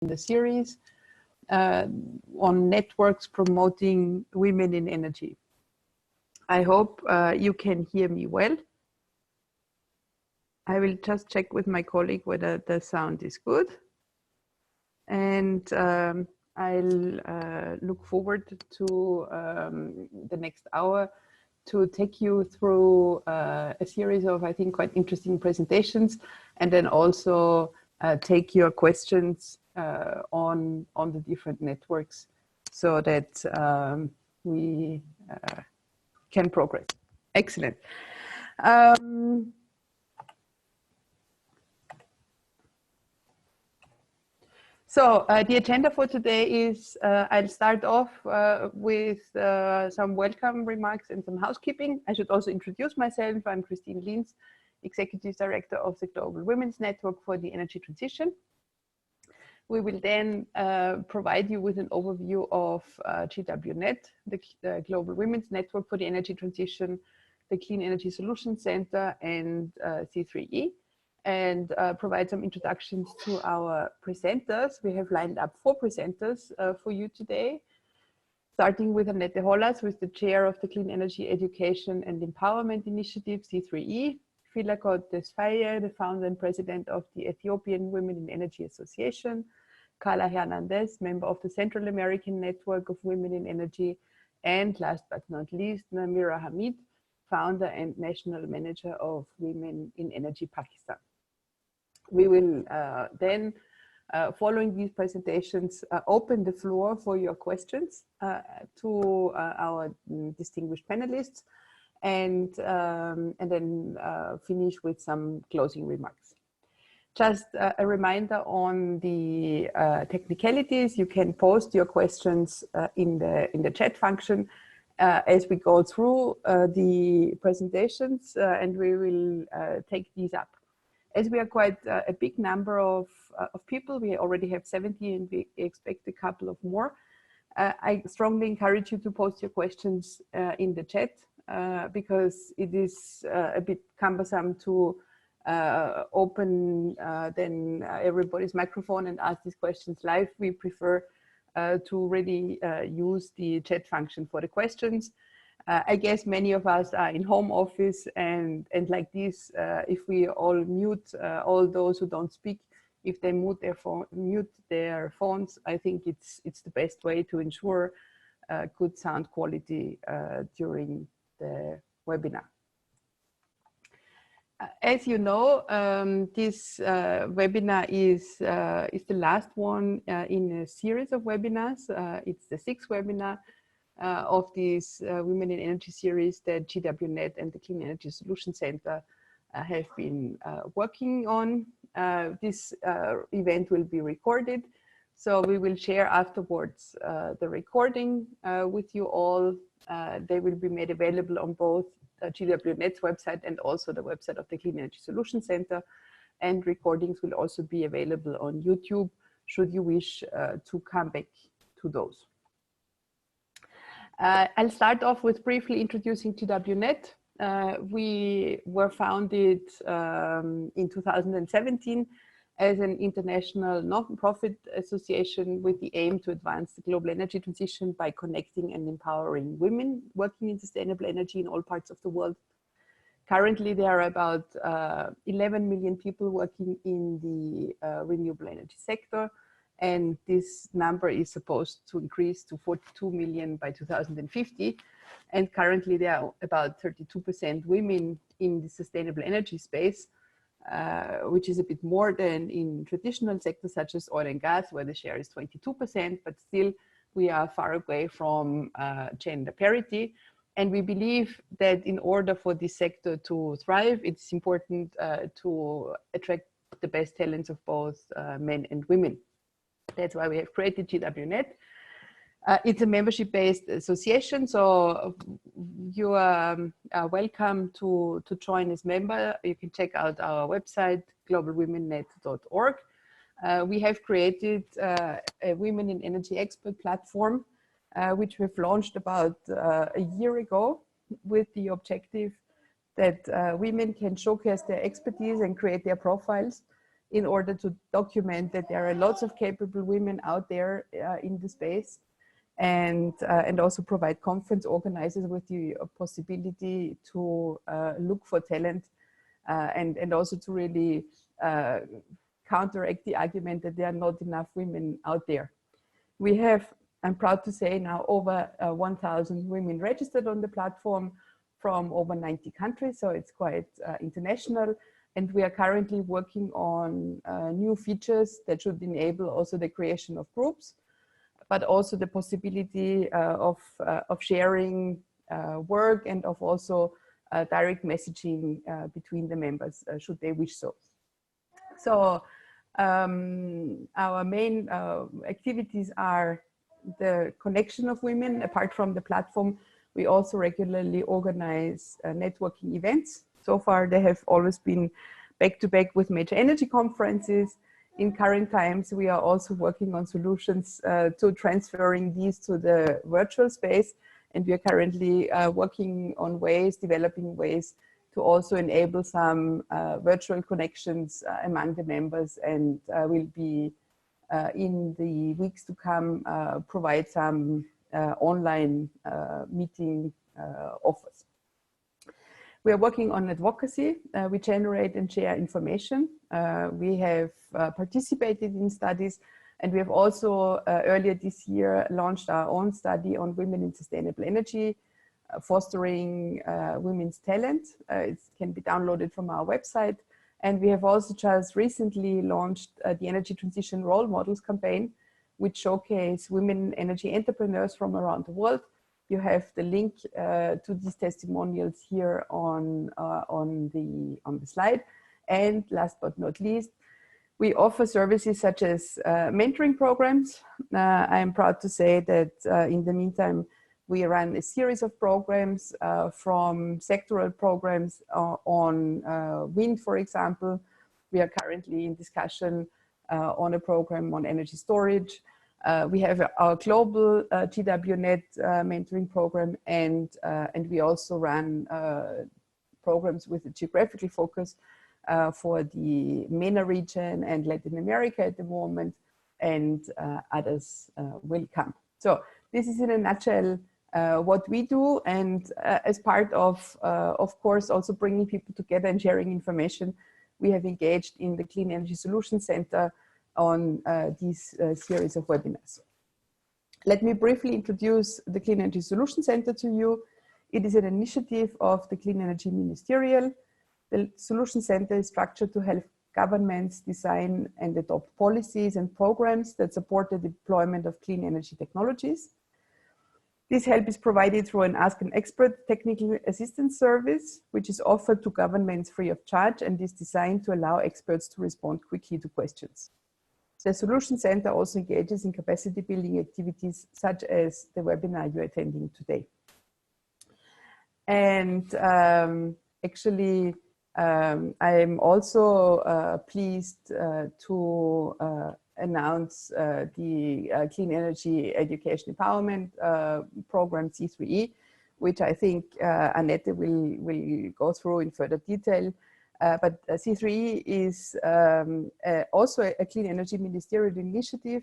the series on networks promoting women in energy. I hope you can hear me well. I will just check with my colleague whether the sound is good. And I'll look forward to the next hour to take you through a series of, I think, quite interesting presentations, and then also take your questions on the different networks so that we can progress. Excellent. So the agenda for today is I'll start off with some welcome remarks and some housekeeping. I should also introduce myself. I'm Christine Linz, Executive Director of the Global Women's Network for the Energy Transition. We will then provide you with an overview of GWNet, the Global Women's Network for the Energy Transition, the Clean Energy Solutions Center, and C3E. And provide some introductions to our presenters. We have lined up 4 presenters for you today, starting with Annette Hollas, who is the chair of the Clean Energy Education and Empowerment Initiative, C3E, Philakot Desfaye, the founder and president of the Ethiopian Women in Energy Association, Carla Hernandez, member of the Central American Network of Women in Energy, and last but not least, Namira Hamid, founder and national manager of Women in Energy Pakistan. We will then, following these presentations, open the floor for your questions to our distinguished panelists, and then finish with some closing remarks. Just a reminder on the technicalities. You can post your questions in the chat function as we go through the presentations, and we will take these up. As we are quite a big number of people, we already have 70 and we expect a couple of more. I strongly encourage you to post your questions in the chat because it is a bit cumbersome to open then everybody's microphone and ask these questions live. We prefer to really use the chat function for the questions. I guess many of us are in home office, and like this, if we all mute all those who don't speak, if they mute their phones, I think it's the best way to ensure good sound quality during the webinar. As you know, this webinar is the last one in a series of webinars. It's the 6th webinar of this Women in Energy series that GWNet and the Clean Energy Solutions Center have been working on. This event will be recorded, so we will share afterwards the recording with you all. They will be made available on both GWNet's website and also the website of the Clean Energy Solutions Center, and recordings will also be available on YouTube should you wish to come back to those. I'll start off with briefly introducing GWNet. We were founded in 2017 as an international non-profit association with the aim to advance the global energy transition by connecting and empowering women working in sustainable energy in all parts of the world. Currently, there are about 11 million people working in the renewable energy sector, and this number is supposed to increase to 42 million by 2050. And currently there are about 32% women in the sustainable energy space, which is a bit more than in traditional sectors such as oil and gas, where the share is 22%, but still we are far away from gender parity. And we believe that in order for this sector to thrive, it's important to attract the best talents of both men and women. That's why we have created GWNet. It's a membership-based association, so you are welcome to join as member. You can check out our website, globalwomennet.org. We have created a Women in Energy Expert platform, which we've launched about a year ago with the objective that women can showcase their expertise and create their profiles in order to document that there are lots of capable women out there in the space, and also provide conference organizers with the possibility to look for talent, and also to really counteract the argument that there are not enough women out there. We have, I'm proud to say, now over 1,000 women registered on the platform from over 90 countries, so it's quite international. And we are currently working on new features that should enable also the creation of groups, but also the possibility of sharing work, and of also direct messaging between the members, should they wish so. So our main activities are the connection of women. Apart from the platform, we also regularly organize networking events. So far, they have always been back-to-back with major energy conferences. In current times, we are also working on solutions to transferring these to the virtual space. And we are currently working on ways, developing ways to also enable some virtual connections among the members, and will be in the weeks to come provide some online meeting offers. We are working on advocacy. We generate and share information. We have participated in studies, and we have also earlier this year launched our own study on women in sustainable energy, fostering women's talent. It can be downloaded from our website. And we have also just recently launched the Energy Transition Role Models campaign, which showcase women energy entrepreneurs from around the world. You have the link to these testimonials here on the slide. And last but not least, we offer services such as mentoring programs. I am proud to say that in the meantime, we run a series of programs from sectoral programs on wind, for example. We are currently in discussion on a program on energy storage. We have our global GWNet mentoring program, and we also run programs with a geographical focus for the MENA region and Latin America at the moment, and others will come. So this is in a nutshell what we do, and as part of course, also bringing people together and sharing information, we have engaged in the Clean Energy Solutions Center on these series of webinars. Let me briefly introduce the Clean Energy Solutions Center to you. It is an initiative of the Clean Energy Ministerial. The Solution Center is structured to help governments design and adopt policies and programs that support the deployment of clean energy technologies. This help is provided through an Ask an Expert technical assistance service, which is offered to governments free of charge and is designed to allow experts to respond quickly to questions. The Solution Center also engages in capacity building activities such as the webinar you're attending today. And actually, I'm also pleased to announce the Clean Energy Education Empowerment Program C3E, which I think Annette will go through in further detail. But C3E is also a clean energy ministerial initiative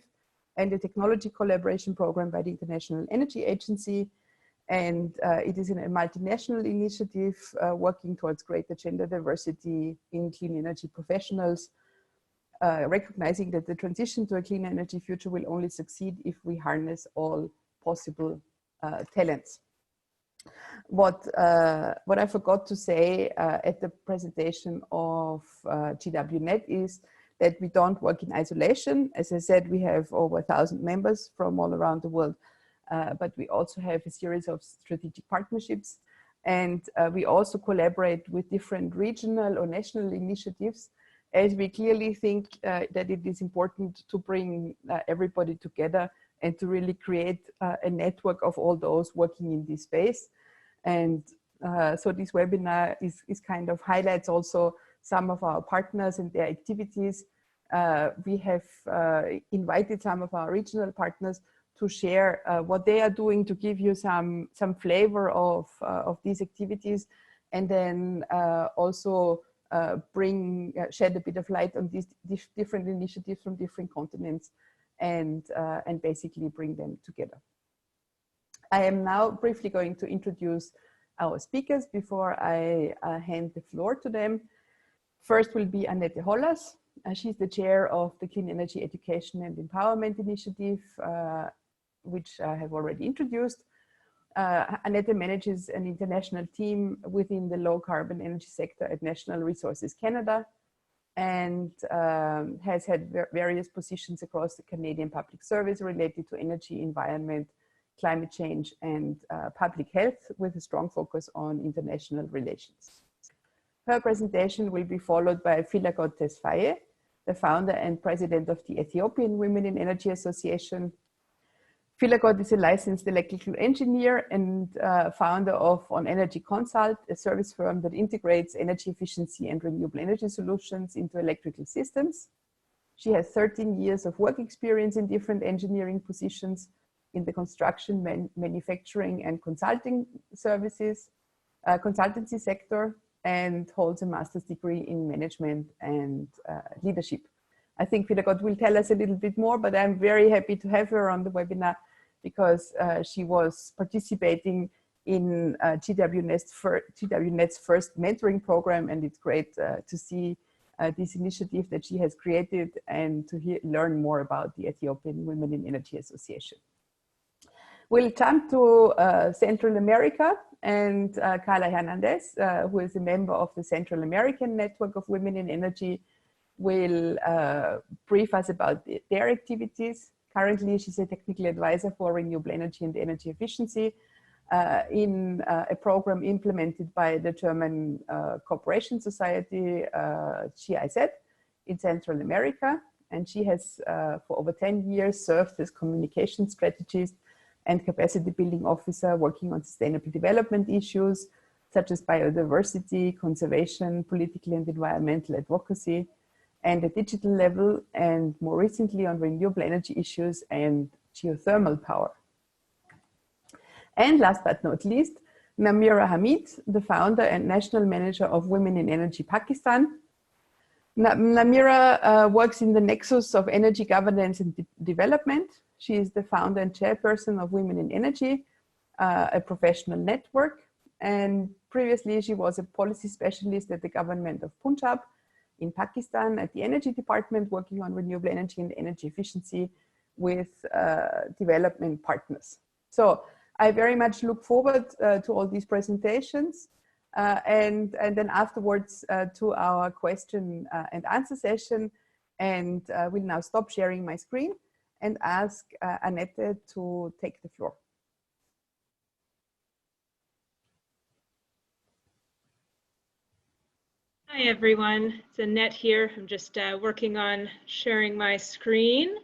and a technology collaboration program by the International Energy Agency. And it is a multinational initiative working towards greater gender diversity in clean energy professionals, recognizing that the transition to a clean energy future will only succeed if we harness all possible talents. What I forgot to say at the presentation of GWNet is that we don't work in isolation. As I said, we have over 1,000 members from all around the world, but we also have a series of strategic partnerships, and we also collaborate with different regional or national initiatives, as we clearly think that it is important to bring everybody together and to really create a network of all those working in this space. And so this webinar is kind of highlights also some of our partners and their activities. We have invited some of our regional partners to share what they are doing, to give you some flavor of these activities, and then also shed a bit of light on these different initiatives from different continents and basically bring them together. I am now briefly going to introduce our speakers before I hand the floor to them. First will be Annette Hollers. She's the chair of the Clean Energy Education and Empowerment Initiative, which I have already introduced. Annette manages an international team within the low carbon energy sector at National Resources Canada, and has had various positions across the Canadian public service related to energy, environment, climate change, and public health, with a strong focus on international relations. Her presentation will be followed by Philagot Tesfaye, the founder and president of the Ethiopian Women in Energy Association. Philagot is a licensed electrical engineer and founder of On Energy Consult, a service firm that integrates energy efficiency and renewable energy solutions into electrical systems. She has 13 years of work experience in different engineering positions in the construction, manufacturing, and consulting services, consultancy sector, and holds a master's degree in management and leadership. I think Philagot will tell us a little bit more, but I'm very happy to have her on the webinar because she was participating in GWNet's first mentoring program, and it's great to see this initiative that she has created and to learn more about the Ethiopian Women in Energy Association. We'll jump to Central America, and Carla Hernandez, who is a member of the Central American Network of Women in Energy, will brief us about their activities. Currently, she's a technical advisor for renewable energy and energy efficiency in a program implemented by the German Corporation Society, GIZ, in Central America. And she has, for over 10 years, served as communication strategist and capacity building officer working on sustainable development issues such as biodiversity, conservation, political and environmental advocacy, and at digital level, and more recently on renewable energy issues and geothermal power. And last but not least, Namira Hamid, the founder and national manager of Women in Energy Pakistan. Namira works in the nexus of energy governance and development. She is the founder and chairperson of Women in Energy, a professional network. And previously, she was a policy specialist at the government of Punjab in Pakistan at the Energy Department, working on renewable energy and energy efficiency with development partners. So I very much look forward to all these presentations and then afterwards to our question and answer session. And we'll now stop sharing my screen and ask Annette to take the floor. Hi everyone, it's Annette here. I'm just working on sharing my screen.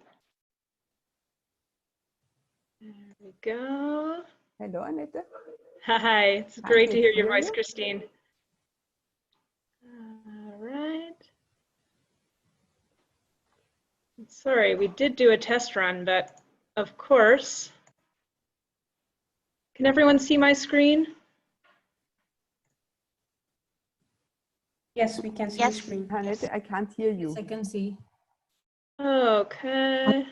There we go. Hello, Annette. Hi, it's great to hear your voice, Christine. All right. Sorry, we did do a test run, but of course. Can everyone see my screen? Yes, we can see the screen. Annette, I can't hear you. Yes, I can see. Okay. I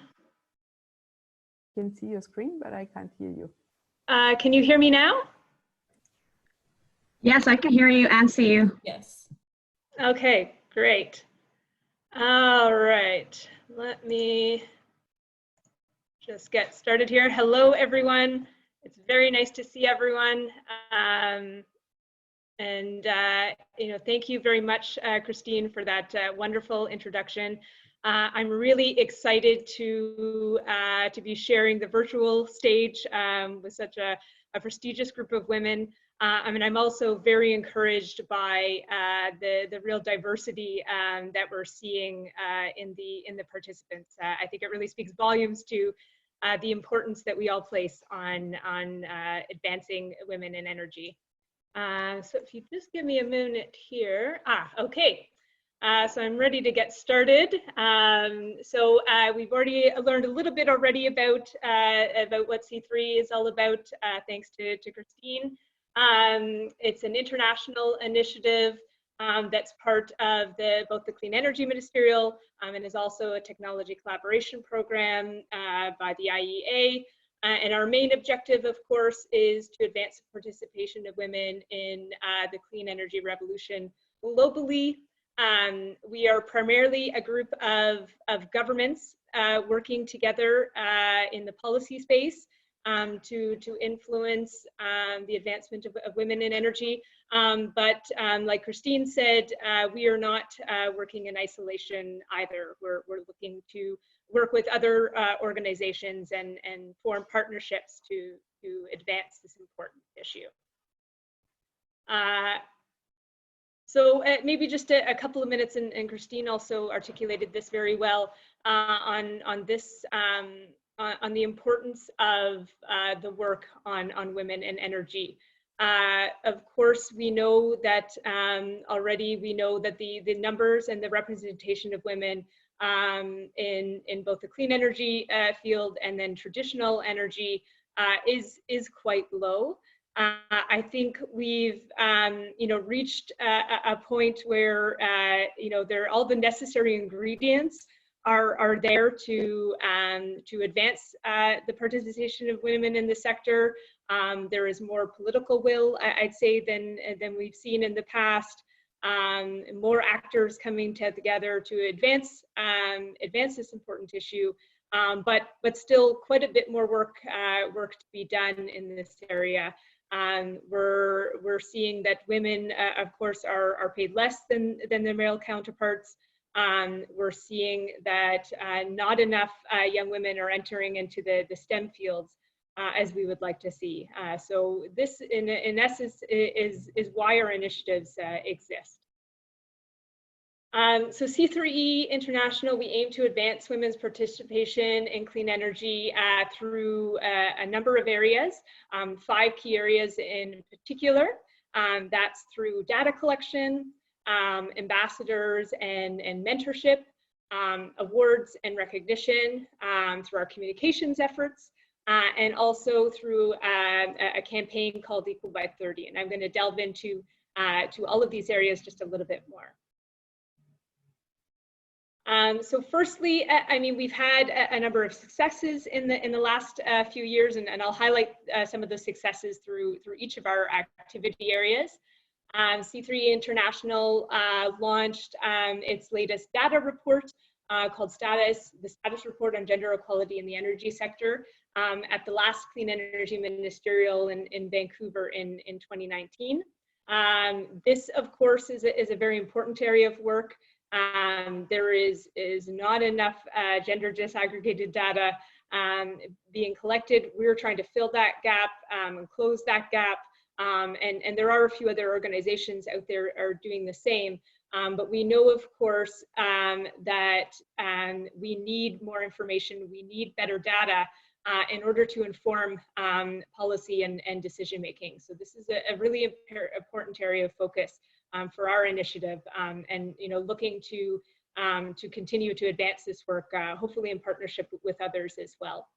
can see your screen, but I can't hear you. Can you hear me now? Yes, I can hear you and see you. Yes. Okay, great. All right, let me just get started here. Hello, everyone. It's very nice to see everyone. Thank you very much, Christine, for that wonderful introduction. I'm really excited to be sharing the virtual stage with such a prestigious group of women. I'm also very encouraged by the real diversity that we're seeing in the participants. I think it really speaks volumes to the importance that we all place on advancing women in energy. So if you just give me a minute here. Okay. So I'm ready to get started. We've already learned a little bit already about what C3 is all about, thanks to Christine. It's an international initiative that's part of both the Clean Energy Ministerial and is also a technology collaboration program by the IEA. And our main objective, of course, is to advance the participation of women in the clean energy revolution globally. We are primarily a group of governments working together in the policy space to influence the advancement of women in energy. But like Christine said, we are not working in isolation either. We're looking to work with other organizations and form partnerships to advance this important issue. So maybe just a couple of minutes, and Christine also articulated this very well on this, on the importance of the work on women and energy. Of course, we know that already we know that the numbers and the representation of women in both the clean energy field and then traditional energy is quite low. I think we've reached a point where all the necessary ingredients are there to advance the participation of women in the sector. There is more political will, I'd say, than we've seen in the past. More actors coming together to advance this important issue, but still quite a bit more work to be done in this area. We're seeing that women, of course, are paid less than their male counterparts. We're seeing that not enough young women are entering into the STEM fields as we would like to see. So this, in essence, is why our initiatives exist. So C3E International, we aim to advance women's participation in clean energy through a number of areas, 5 key areas in particular. That's through data collection, ambassadors and mentorship, awards and recognition, through our communications efforts, and also through a campaign called Equal by 30. And I'm going to delve into to all of these areas just a little bit more. So firstly, I mean, we've had a number of successes in the last few years, and I'll highlight some of the successes through each of our activity areas. C3E International launched its latest data report called the Status Report on Gender Equality in the Energy Sector at the last Clean Energy Ministerial in Vancouver in 2019. This, of course, is a very important area of work. There is not enough gender disaggregated data being collected. We're trying to fill that gap and close that gap. And there are a few other organizations out there are doing the same. But we know, of course, that we need more information. We need better data in order to inform policy and decision making. So this is a really important area of focus for our initiative, and looking to continue to advance this work, hopefully in partnership with others as well.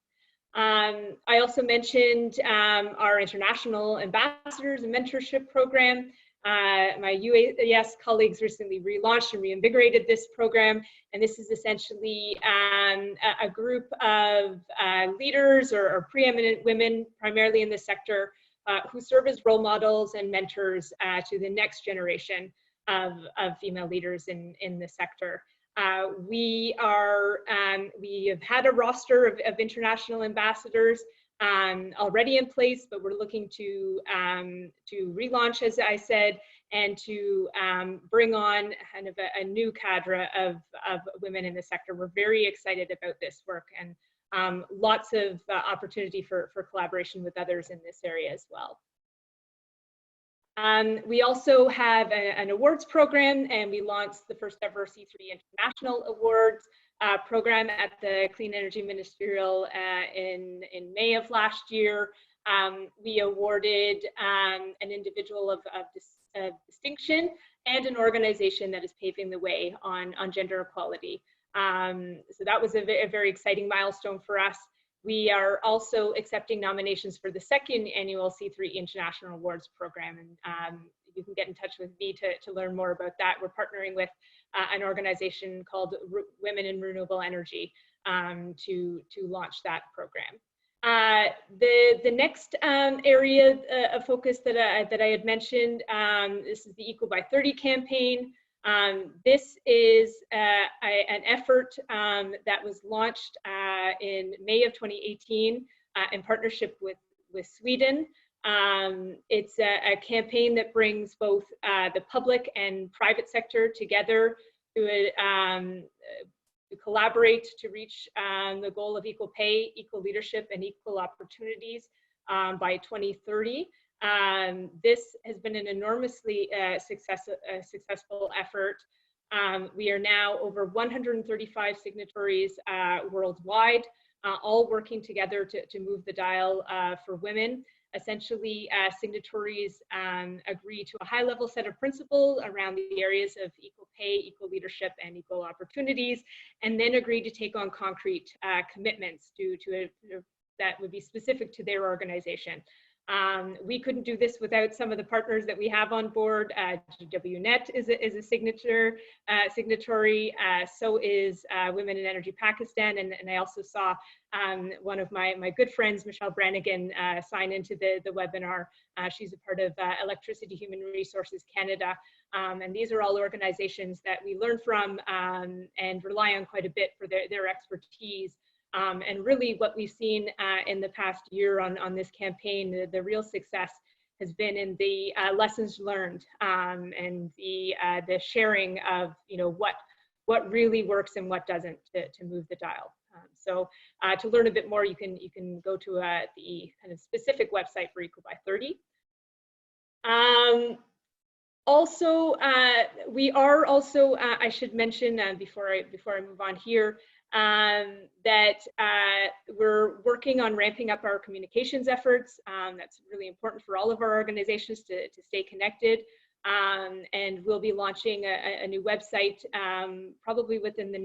I also mentioned our international ambassadors and mentorship program. My UAS colleagues recently relaunched and reinvigorated this program, and this is essentially a group of leaders or preeminent women, primarily in the sector, who serve as role models and mentors to the next generation of female leaders in the sector. We have had a roster of international ambassadors already in place, but we're looking to relaunch, as I said, and to bring on kind of a new cadre of women in the sector. We're very excited about this work, and lots of opportunity for collaboration with others in this area as well. We also have an awards program, and we launched the first ever C3 International Awards program at the Clean Energy Ministerial in May of last year. We awarded an individual of distinction and an organization that is paving the way on gender equality. So that was a very exciting milestone for us. We are also accepting nominations for the second annual C3 International Awards program, and you can get in touch with me to learn more about that. We're partnering with an organization called Women in Renewable Energy to launch that program. The next area of focus that I had mentioned, this is the Equal by 30 campaign. This is an effort that was launched in May of 2018 in partnership with Sweden. It's a campaign that brings both the public and private sector together to collaborate to reach the goal of equal pay, equal leadership, and equal opportunities by 2030. This has been an enormously successful effort. We are now over 135 signatories worldwide, all working together to move the dial for women. Essentially, signatories agree to a high-level set of principles around the areas of equal pay, equal leadership, and equal opportunities, and then agree to take on concrete commitments that would be specific to their organization. We couldn't do this without some of the partners that we have on board. GWNet is a signatory, so is Women in Energy Pakistan, and I also saw one of my good friends, Michelle Brannigan, sign into the webinar. She's a part of Electricity Human Resources Canada, and these are all organizations that we learn from and rely on quite a bit for their expertise. And really what we've seen in the past year on this campaign, the real success has been in the lessons learned and the sharing of what really works and what doesn't to move the dial. So to learn a bit more, you can go to the kind of specific website for Equal by 30. Also, we are also, I should mention before I move on here, that we're working on ramping up our communications efforts. That's really important for all of our organizations to stay connected. And we'll be launching a new website probably within the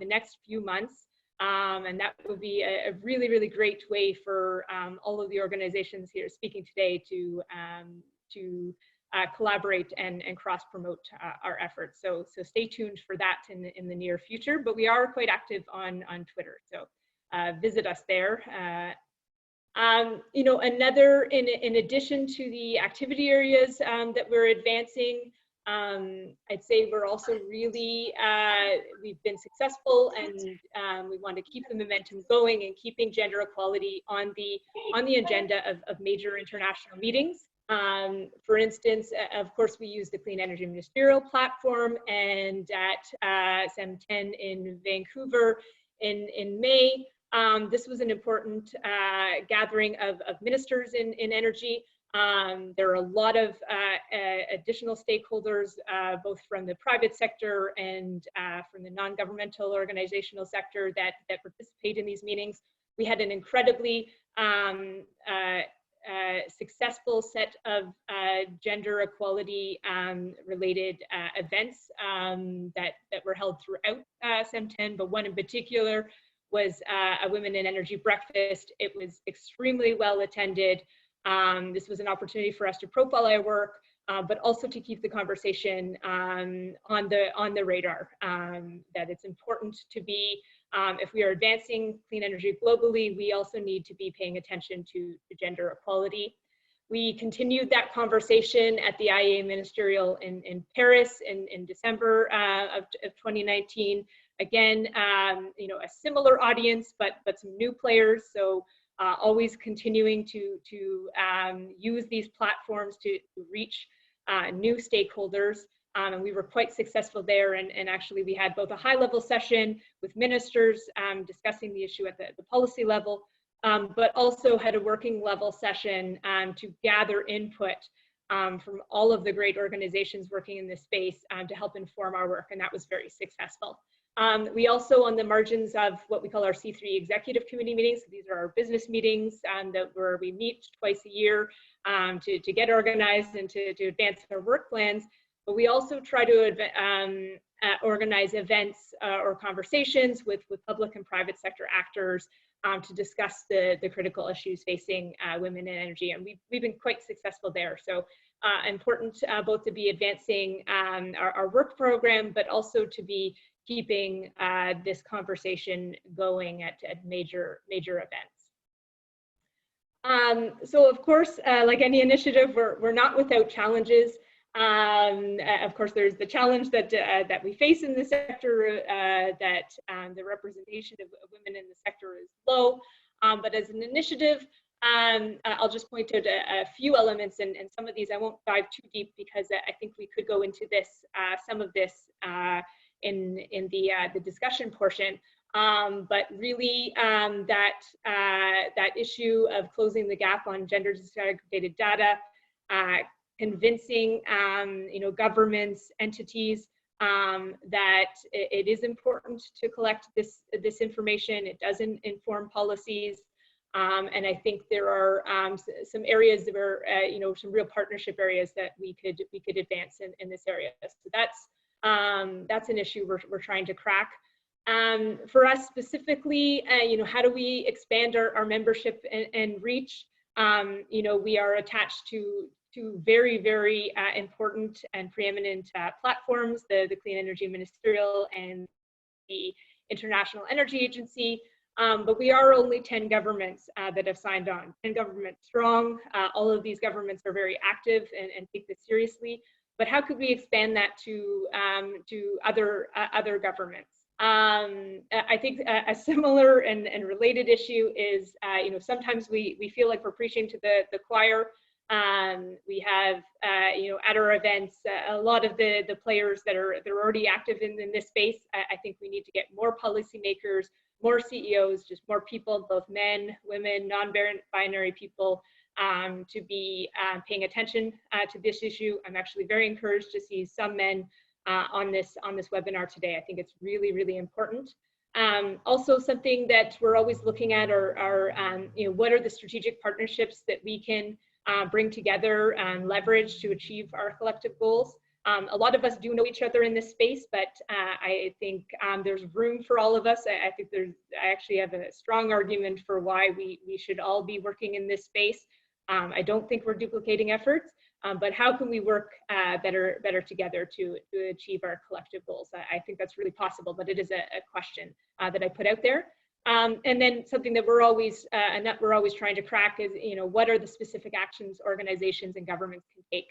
next few months. And that would be a really, really great way for all of the organizations here speaking today to collaborate and cross-promote our efforts. So stay tuned for that in the near future, but we are quite active on Twitter, so visit us there. Another, in addition to the activity areas that we're advancing, I'd say we're also really, we've been successful, and we want to keep the momentum going and keeping gender equality on the agenda of major international meetings. For instance, of course, we use the Clean Energy Ministerial Platform, and at SEM10 in Vancouver in May, this was an important gathering of ministers in energy. There are a lot of additional stakeholders, both from the private sector and from the non-governmental organizational sector that participate in these meetings. We had an incredibly successful set of gender equality related events that were held throughout SEM10, but one in particular was a Women in Energy breakfast. It was extremely well attended. This was an opportunity for us to profile our work, but also to keep the conversation on the radar, that it's important to be, if we are advancing clean energy globally, we also need to be paying attention to gender equality. We continued that conversation at the IEA Ministerial in Paris in December of 2019. Again, a similar audience, but some new players. So always continuing to use these platforms to reach new stakeholders. And we were quite successful there. And actually, we had both a high-level session with ministers discussing the issue at the policy level, but also had a working level session to gather input from all of the great organizations working in this space to help inform our work. And that was very successful. We also, on the margins of what we call our C3 Executive Committee meetings, so these are our business meetings where we meet twice a year to get organized and to advance our work plans. But we also try to organize events or conversations with public and private sector actors to discuss the critical issues facing women in energy. And we've been quite successful there. So important both to be advancing our work program, but also to be keeping this conversation going at major events. So of course, like any initiative, we're not without challenges. Of course, there's the challenge that that we face in the sector, that the representation of women in the sector is low. But as an initiative, I'll just point out a few elements, and some of these I won't dive too deep because I think we could go into this, some of this in the discussion portion. But really, that issue of closing the gap on gender disaggregated data, convincing governments, entities that it is important to collect this information. It doesn't inform policies, and I think there are some areas where some real partnership areas that we could advance in this area. So that's an issue we're trying to crack. For us specifically, how do we expand our membership and reach? We are attached to very, very important and preeminent platforms, the Clean Energy Ministerial and the International Energy Agency. But we are only 10 governments that have signed on, 10 governments strong. All of these governments are very active and take this seriously. But how could we expand that to other governments? I think a similar and related issue is, sometimes we feel like we're preaching to the choir. We have, at our events, a lot of the players that are already active in this space. I think we need to get more policymakers, more CEOs, just more people, both men, women, non-binary people, to be paying attention to this issue. I'm actually very encouraged to see some men on this webinar today. I think it's really, really important. Also, something that we're always looking at are what are the strategic partnerships that we can bring together and leverage to achieve our collective goals. A lot of us do know each other in this space, but I think there's room for all of us. I actually have a strong argument for why we should all be working in this space. I don't think we're duplicating efforts, but how can we work better together to achieve our collective goals? I think that's really possible, but it is a question that I put out there. And then something that we're always trying to crack is, what are the specific actions organizations and governments can take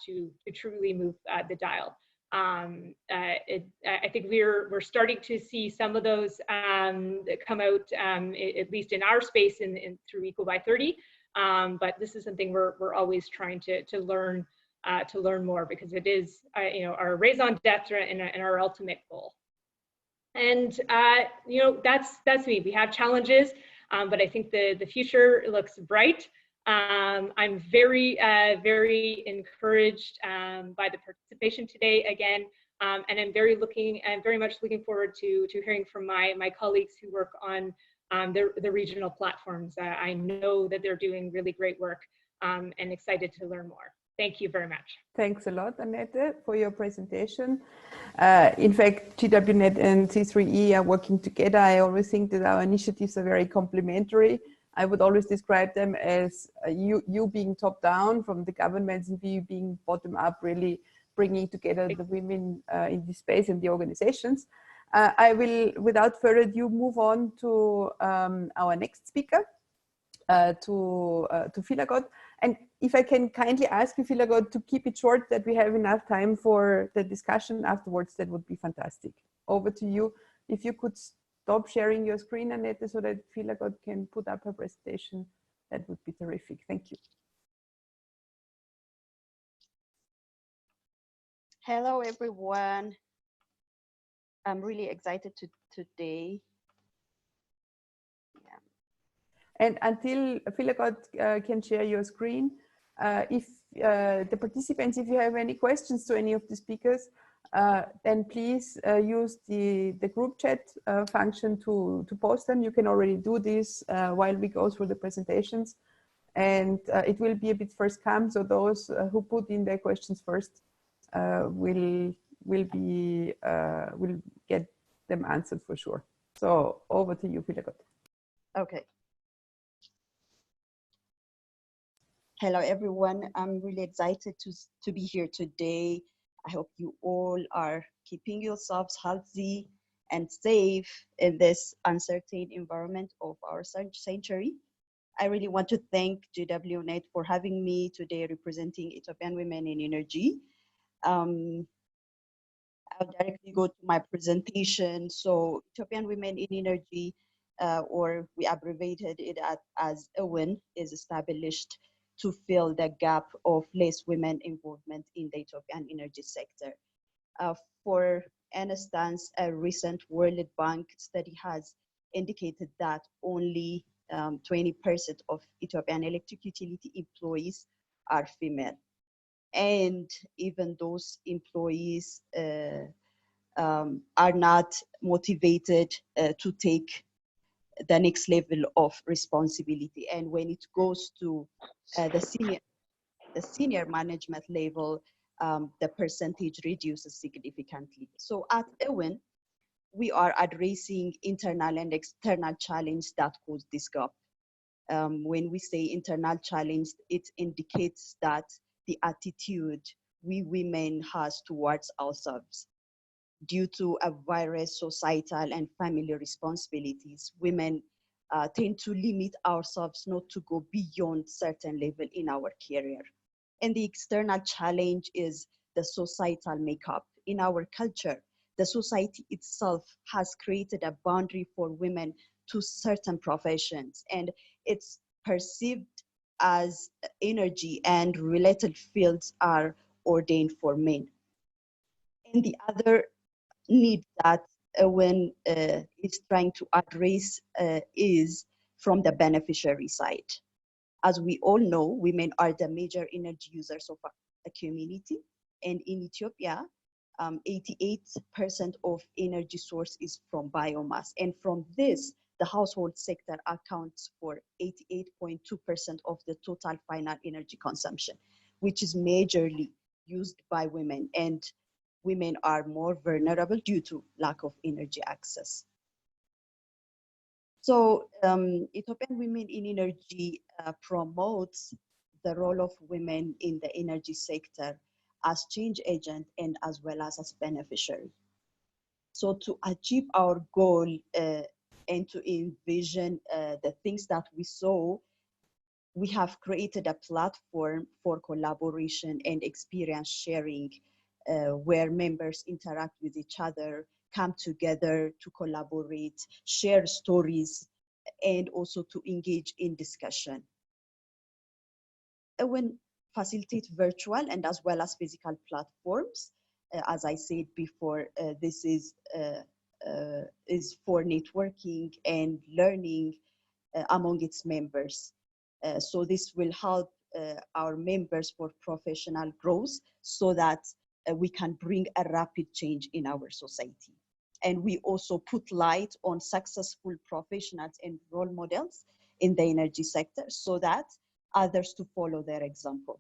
to truly move the dial? I think we're starting to see some of those come out, at least in our space, through Equal by 30. But this is something we're always trying to learn more, because it is our raison d'etre and our ultimate goal. And that's me. We have challenges, but I think the future looks bright. I'm very encouraged by the participation today again, and I'm very much looking forward to hearing from my colleagues who work on the regional platforms. I know that they're doing really great work, and excited to learn more. Thank you very much. Thanks a lot, Annette, for your presentation. In fact, GWNet and C3E are working together. I always think that our initiatives are very complementary. I would always describe them as you being top down from the governments and we being bottom up, really bringing together the women in this space and the organizations. I will, without further ado, move on to our next speaker, to Philagot. And if I can kindly ask you, Philagot, to keep it short, that we have enough time for the discussion afterwards, that would be fantastic. Over to you. If you could stop sharing your screen, Annette, so that Philagot can put up her presentation, that would be terrific. Thank you. Hello, everyone. I'm really excited today. Yeah. And until Philagot can share your screen, if the participants, if you have any questions to any of the speakers, then please use the group chat function to post them. You can already do this while we go through the presentations, and it will be a bit first come. So those who put in their questions first will get them answered for sure. So over to you, Philagot. Okay. Hello, everyone. I'm really excited to be here today. I hope you all are keeping yourselves healthy and safe in this uncertain environment of our century. I really want to thank GWNet for having me today representing Ethiopian women in energy. Um, I'll directly go to my presentation. So Ethiopian Women in Energy, or we abbreviated it as EWIN, is established to fill the gap of less women involvement in the Ethiopian energy sector. For instance, a recent World Bank study has indicated that only 20% of Ethiopian electric utility employees are female. And even those employees are not motivated to take the next level of responsibility. And when it goes to the senior management level, the percentage reduces significantly. So at EWIN, we are addressing internal and external challenges that cause this gap. When we say internal challenge, it indicates that the attitude we women has towards ourselves. Due to a various societal and family responsibilities, women tend to limit ourselves not to go beyond certain level in our career. And the external challenge is the societal makeup. In our culture, the society itself has created a boundary for women to certain professions, and it's perceived as energy and related fields are ordained for men. And the other need that when it's trying to address is from the beneficiary side. As we all know, women are the major energy users of a community. And in Ethiopia, 88% of energy source is from biomass. And from this, the household sector accounts for 88.2% of the total final energy consumption, which is majorly used by women. And women are more vulnerable due to lack of energy access. So Ethiopian Women in Energy promotes the role of women in the energy sector as change agent and as well as beneficiary. So to achieve our goal and to envision the things that we saw, we have created a platform for collaboration and experience sharing where members interact with each other, come together to collaborate, share stories, and also to engage in discussion. When facilitate virtual and as well as physical platforms, as I said before, this is for networking and learning among its members. So this will help our members for professional growth so that we can bring a rapid change in our society. And we also put light on successful professionals and role models in the energy sector so that others to follow their example.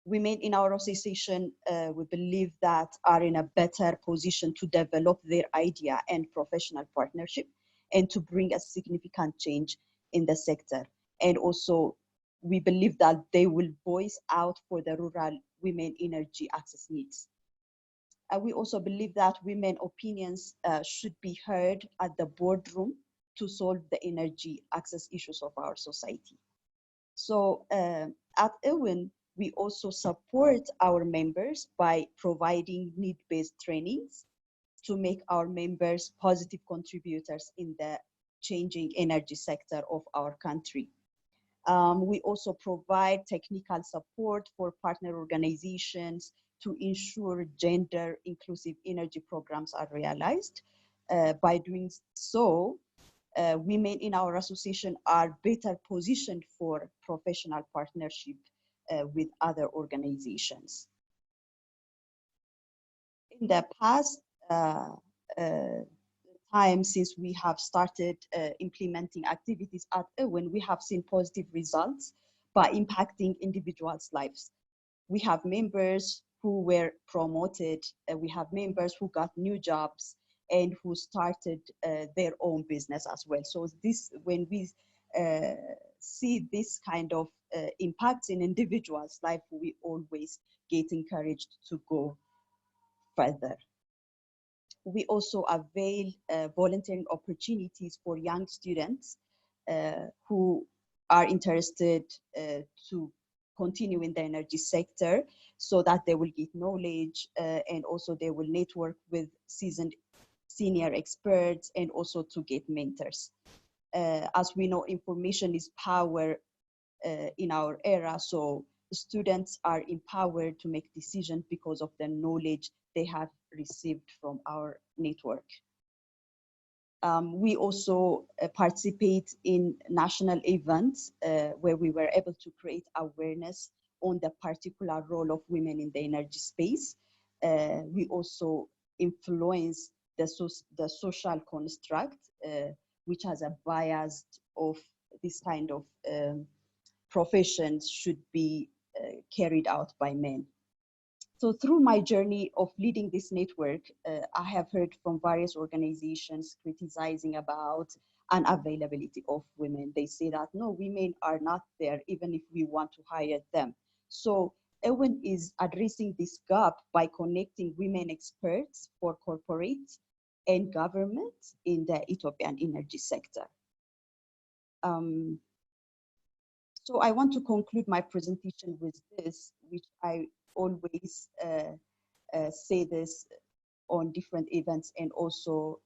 Women in our association, we believe that are in a better position to develop their idea and professional partnership and to bring a significant change in the sector. And also, we believe that they will voice out for the rural women energy access needs. We also believe that women opinions should be heard at the boardroom to solve the energy access issues of our society. So at EWIN, we also support our members by providing need-based trainings to make our members positive contributors in the changing energy sector of our country. We also provide technical support for partner organizations to ensure gender inclusive energy programs are realized. By doing so, women in our association are better positioned for professional partnership with other organizations. In the past time since we have started implementing activities at EWIN, we have seen positive results by impacting individuals' lives. We have members who were promoted, we have members who got new jobs, and who started their own business as well. So this, when we see this kind of impacts in individuals' life, we always get encouraged to go further. We also avail volunteering opportunities for young students who are interested to continue in the energy sector, so that they will get knowledge and also they will network with seasoned senior experts and also to get mentors. As we know, information is power in our era, so students are empowered to make decisions because of the knowledge they have received from our network. We also participate in national events where we were able to create awareness on the particular role of women in the energy space. We also influence the social construct, which has a bias of this kind of professions should be carried out by men. So through my journey of leading this network, I have heard from various organizations criticizing about unavailability of women. They say that, no, women are not there, even if we want to hire them. So EWIN is addressing this gap by connecting women experts for corporate and government in the Ethiopian energy sector. So I want to conclude my presentation with this, which I always say this on different events and also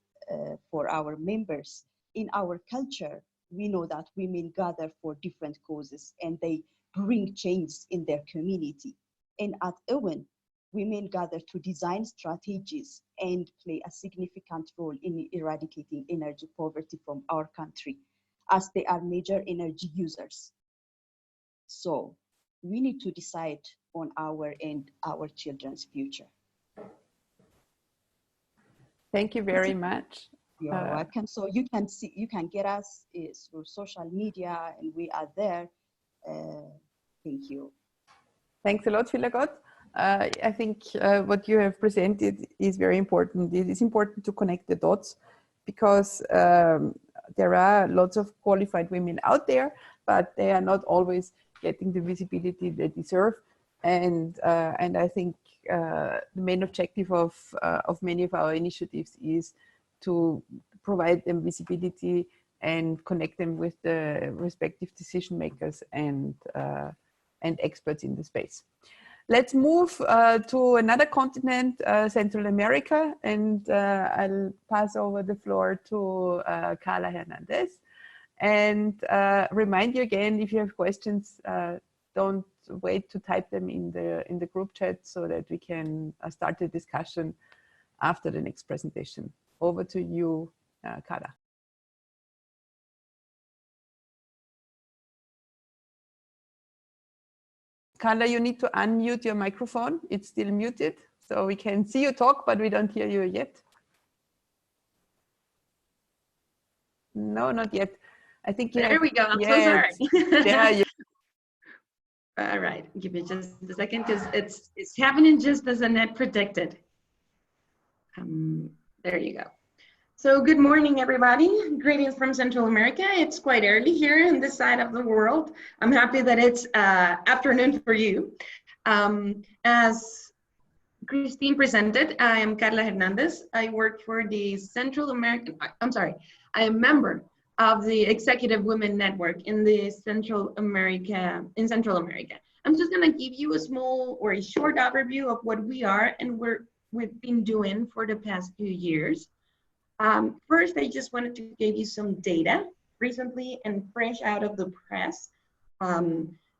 for our members. In our culture, we know that women gather for different causes and they bring change in their community. And at EWIN, women gather to design strategies and play a significant role in eradicating energy poverty from our country, as they are major energy users. So we need to decide on our and our children's future. Thank you very much. You're welcome. So you can see, you can get us through social media, and we are there. Thank you. Thanks a lot, Philagot. I think what you have presented is very important. It is important to connect the dots because there are lots of qualified women out there, but they are not always getting the visibility they deserve. And I think the main objective of many of our initiatives is to provide them visibility and connect them with the respective decision makers and experts in the space. Let's move to another continent, Central America, and I'll pass over the floor to Carla Hernandez. And remind you again, if you have questions, don't wait to type them in the group chat so that we can start the discussion after the next presentation. Over to you, Carla. Carla, you need to unmute your microphone. It's still muted, so we can see you talk, but we don't hear you yet. No, not yet. I think there we go. I'm so sorry. There you. All right, give me just a second because it's happening just as Annette predicted. There you go. So good morning, everybody. Greetings from Central America. It's quite early here in this side of the world. I'm happy that it's afternoon for you. As Christine presented, I am Carla Hernandez. I work for the Central American, I am member of the Executive Women Network in the Central America. I'm just gonna give you a small or a short overview of what we are and we've been doing for the past few years. First, I just wanted to give you some data recently and fresh out of the press.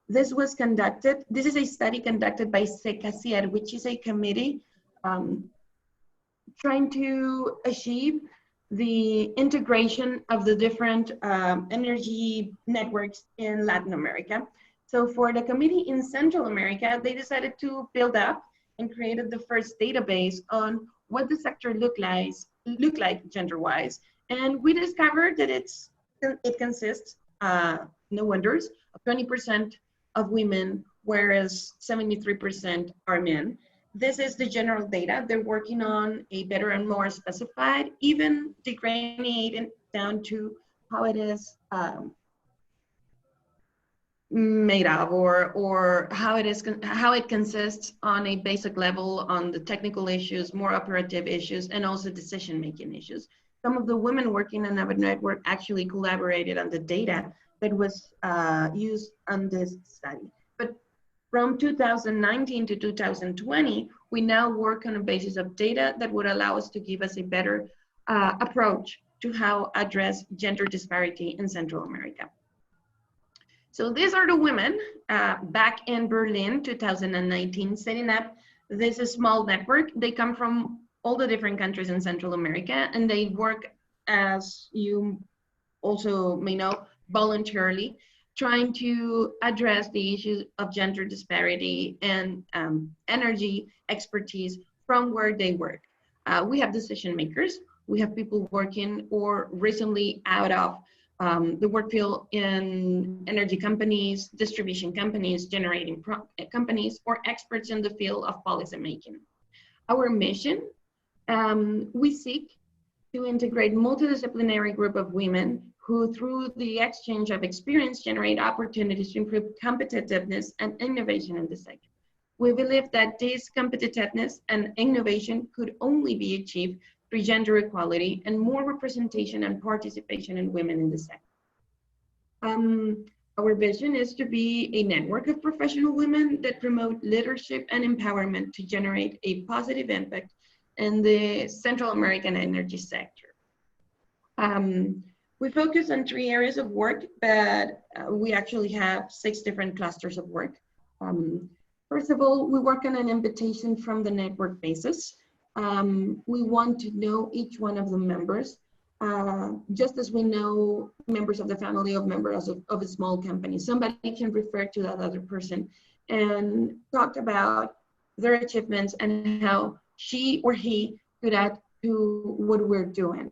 This is a study conducted by SECACIER, which is a committee trying to achieve the integration of the different energy networks in Latin America. So for the committee in Central America, they decided to build up and created the first database on what the sector look like gender-wise. And we discovered that it consists, no wonders, of 20% of women, whereas 73% are men. This is the general data. They're working on a better and more specified, even degrading down to how it is made of, or how it consists on a basic level on the technical issues, more operative issues, and also decision-making issues. Some of the women working on our network actually collaborated on the data that was used on this study. But from 2019 to 2020, we now work on a basis of data that would allow us to give us a better approach to how address gender disparity in Central America. So these are the women back in Berlin, 2019, setting up this small network. They come from all the different countries in Central America, and they work, as you also may know, voluntarily, trying to address the issues of gender disparity and energy expertise from where they work. We have decision makers, we have people working or recently out of the work field in energy companies, distribution companies, generating companies, or experts in the field of policy making. Our mission, we seek to integrate multidisciplinary group of women who, through the exchange of experience, generate opportunities to improve competitiveness and innovation in the sector. We believe that this competitiveness and innovation could only be achieved through gender equality and more representation and participation in women in the sector. Our vision is to be a network of professional women that promote leadership and empowerment to generate a positive impact in the Central American energy sector. We focus on 3 areas of work, but we actually have 6 different clusters of work. First of all, we work on an invitation from the network basis. We want to know each one of the members, just as we know members of the family of members of a small company. Somebody can refer to that other person and talk about their achievements and how she or he could add to what we're doing.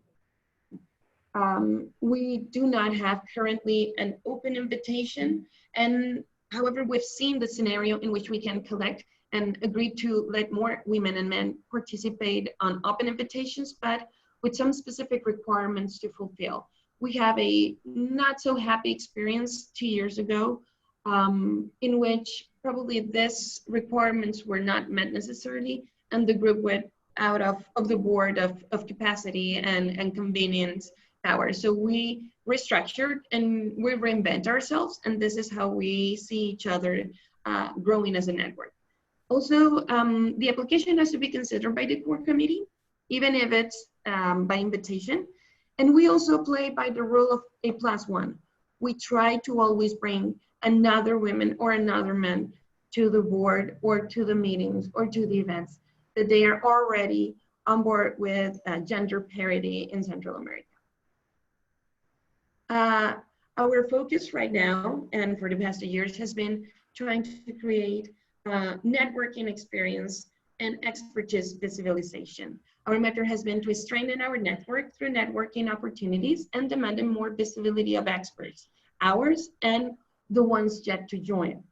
We do not have currently an open invitation, and however, we've seen the scenario in which we can collect and agree to let more women and men participate on open invitations, but with some specific requirements to fulfill. We have a not so happy experience 2 years ago in which probably these requirements were not met necessarily, and the group went out of the board of capacity and convenience power. So we restructured and we reinvent ourselves, and this is how we see each other growing as a network. Also, the application has to be considered by the core committee, even if it's by invitation. And we also play by the rule of A+1. We try to always bring another woman or another man to the board or to the meetings or to the events, that they are already on board with gender parity in Central America. Our focus right now, and for the past 2 years, has been trying to create networking experience and expertise visualization. Our method has been to strengthen our network through networking opportunities and demanding more visibility of experts, ours and the ones yet to join.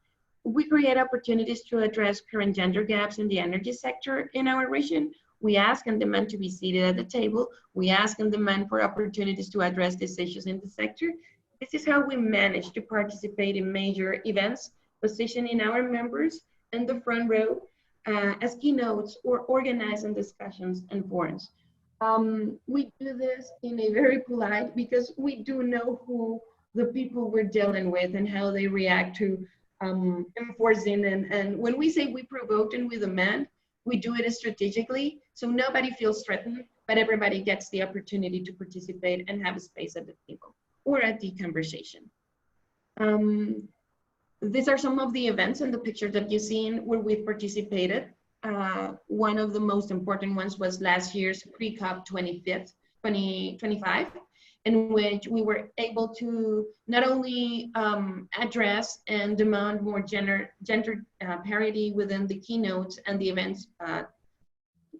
We create opportunities to address current gender gaps in the energy sector in our region. We ask and demand to be seated at the table. We ask and demand for opportunities to address these issues in the sector. This is how we manage to participate in major events, positioning our members in the front row as keynotes or organizing discussions and forums. We do this in a very polite, because we do know who the people we're dealing with and how they react to enforcing. And when we say we provoke and we demand, we do it strategically, so nobody feels threatened, but everybody gets the opportunity to participate and have a space at the table or at the conversation. These are some of the events and the pictures that you've seen where we've participated. One of the most important ones was last year's pre-COP 2025, in which we were able to not only address and demand more gender parity within the keynotes and the events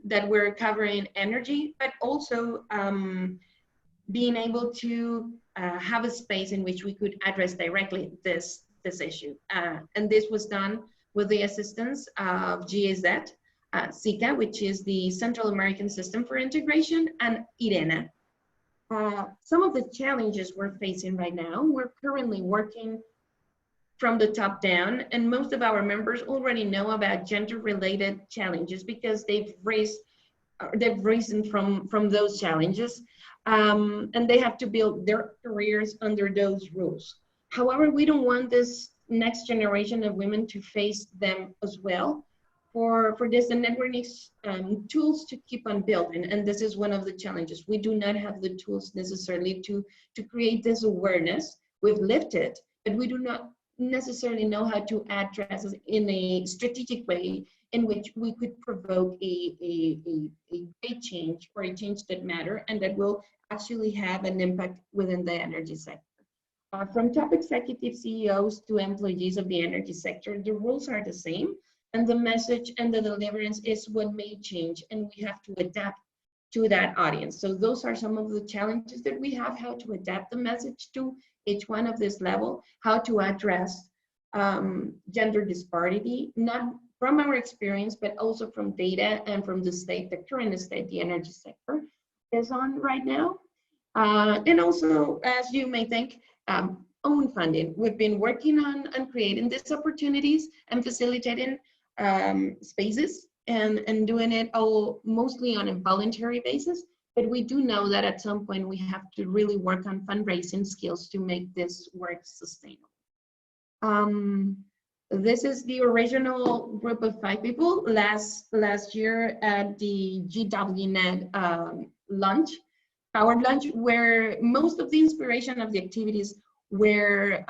that we're covering energy, but also being able to have a space in which we could address directly this issue. And this was done with the assistance of GAZ, SICA, which is the Central American System for Integration, and IRENA. Some of the challenges we're facing right now, we're currently working from the top down, and most of our members already know about gender-related challenges because they've risen from those challenges, and they have to build their careers under those rules. However, we don't want this next generation of women to face them as well. For this, the network needs tools to keep on building, and this is one of the challenges. We do not have the tools necessarily to create this awareness. We've lived it, but we do not necessarily know how to address it in a strategic way in which we could provoke a great change, or a change that matter and that will actually have an impact within the energy sector. From top executive CEOs to employees of the energy sector, the rules are the same, and the message and the deliverance is what may change, and we have to adapt to that audience. So those are some of the challenges that we have: how to adapt the message to each one of this level, how to address gender disparity, not from our experience, but also from data and from the state, the current state the energy sector is on right now. And also, as you may think, own funding. We've been working on creating these opportunities and facilitating spaces and doing it all mostly on a voluntary basis. But we do know that at some point we have to really work on fundraising skills to make this work sustainable. This is the original group of 5 people last year at the GWNet launch, powered launch, where most of the inspiration of the activities were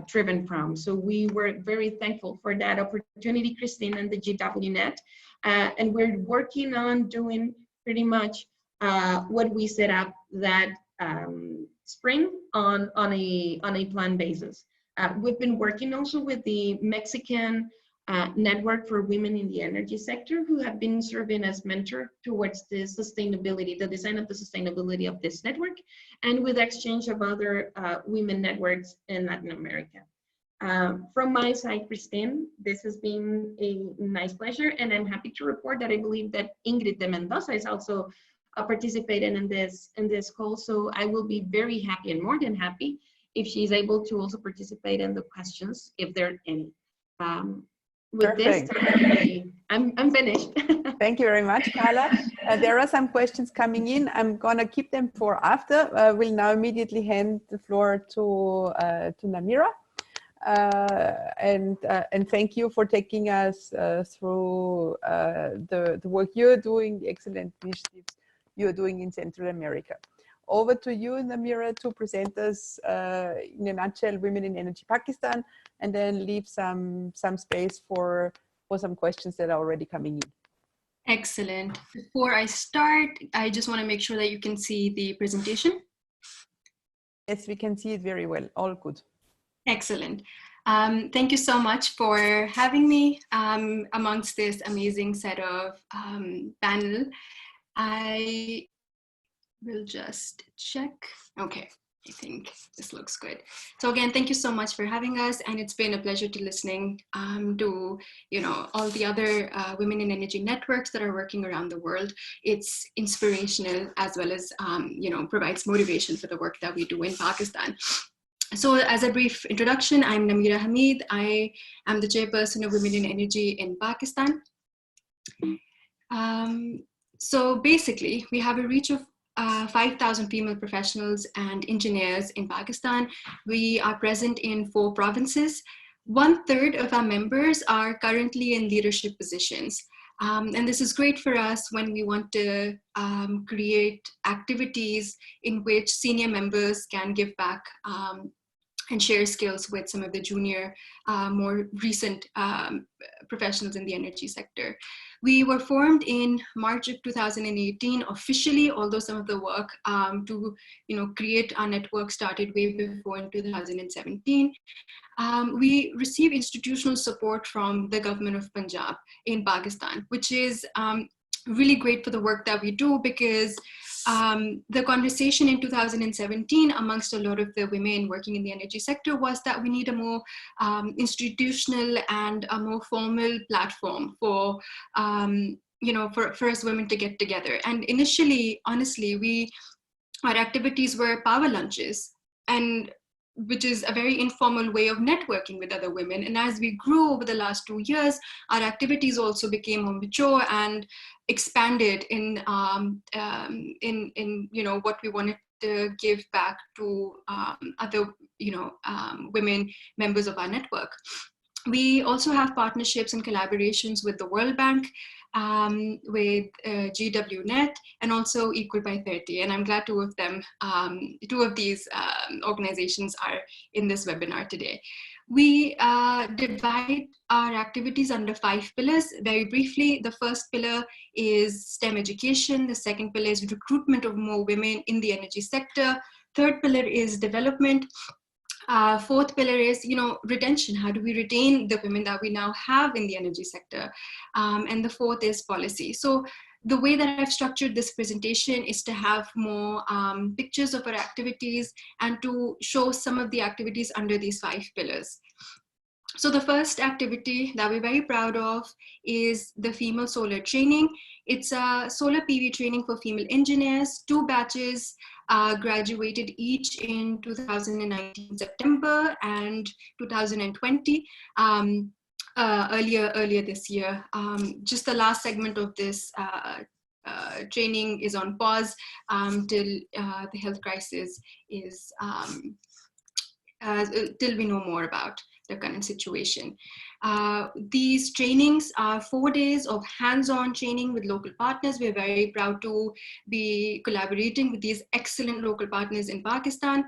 driven from. So we were very thankful for that opportunity, Christine and the GWNet, and we're working on doing pretty much what we set up that spring on a planned basis. We've been working also with the Mexican Network for Women in the Energy Sector, who have been serving as mentor towards the sustainability, the design of the sustainability of this network, and with exchange of other women networks in Latin America. From my side, Christine, this has been a nice pleasure, and I'm happy to report that I believe that Ingrid de Mendoza is also participating in this call, so I will be very happy and more than happy if she's able to also participate in the questions, if there are any. With Perfect. this, I'm finished. Thank you very much, Carla. There are some questions coming in. I'm gonna keep them for after. We'll now immediately hand the floor to Namira. And thank you for taking us through the work you're doing, the excellent initiatives you're doing in Central America. Over to you, Namira, to present us in a nutshell, Women in Energy Pakistan, and then leave some space for some questions that are already coming in. Excellent. Before I start, I just want to make sure that you can see the presentation. Yes, we can see it very well. All good. Excellent. Thank you so much for having me amongst this amazing set of panel. I will just check. Okay, I think this looks good. So again, thank you so much for having us, and it's been a pleasure to listening to all the other women in energy networks that are working around the world. It's inspirational as well as provides motivation for the work that we do in Pakistan. So as a brief introduction, I'm Namira Hamid. I am the chairperson of Women in Energy in Pakistan. So basically, we have a reach of 5,000 female professionals and engineers in Pakistan. We are present in 4 provinces. 1/3 of our members are currently in leadership positions. And this is great for us when we want to create activities in which senior members can give back and share skills with some of the junior, more recent professionals in the energy sector. We were formed in March of 2018 officially, although some of the work to create our network started way before in 2017. We receive institutional support from the government of Punjab in Pakistan, which is really great for the work that we do, because the conversation in 2017 amongst a lot of the women working in the energy sector was that we need a more institutional and a more formal platform for for us women to get together. And initially, honestly, our activities were power lunches, and which is a very informal way of networking with other women. And as we grew over the last 2 years, our activities also became more mature and expanded in what we wanted to give back to other women members of our network. We also have partnerships and collaborations with the World Bank, with GWNet, and also Equal by 30. And I'm glad two of these organizations are in this webinar today. We divide our activities under 5 pillars. Very briefly, the first pillar is STEM education. The second pillar is recruitment of more women in the energy sector. Third pillar is development. Fourth pillar is, retention. How do we retain the women that we now have in the energy sector? And the fourth is policy. So the way that I've structured this presentation is to have more pictures of our activities and to show some of the activities under these 5 pillars. So the first activity that we're very proud of is the female solar training. It's a solar PV training for female engineers. 2 batches graduated each in 2019 September and 2020. Earlier this year. Just the last segment of this training is on pause till the health crisis is, till we know more about the current situation. These trainings are 4 days of hands-on training with local partners. We're very proud to be collaborating with these excellent local partners in Pakistan.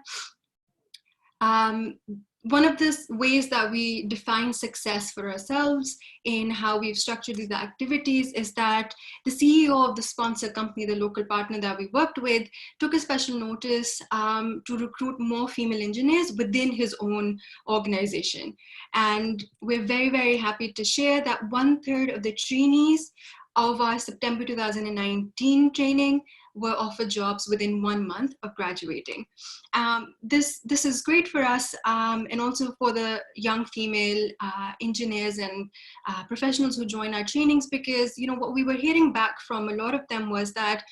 One of the ways that we define success for ourselves in how we've structured these activities is that the CEO of the sponsor company, the local partner that we worked with, took a special notice to recruit more female engineers within his own organization. And we're very, very happy to share that 1/3 of the trainees of our September 2019 training were offered jobs within 1 month of graduating. This is great for us and also for the young female engineers and professionals who join our trainings, because what we were hearing back from a lot of them was that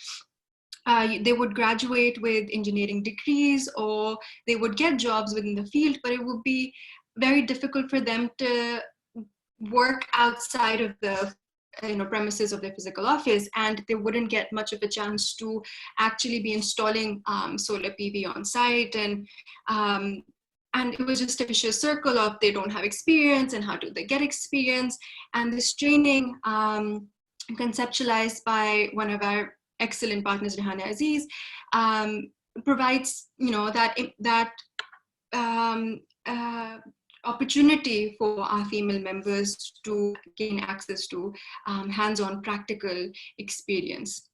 they would graduate with engineering degrees or they would get jobs within the field, but it would be very difficult for them to work outside of the premises of their physical office, and they wouldn't get much of a chance to actually be installing solar PV on site. And it was just a vicious circle of they don't have experience and how do they get experience. And this training conceptualized by one of our excellent partners, Rehana Aziz, provides that opportunity for our female members to gain access to hands-on practical experience.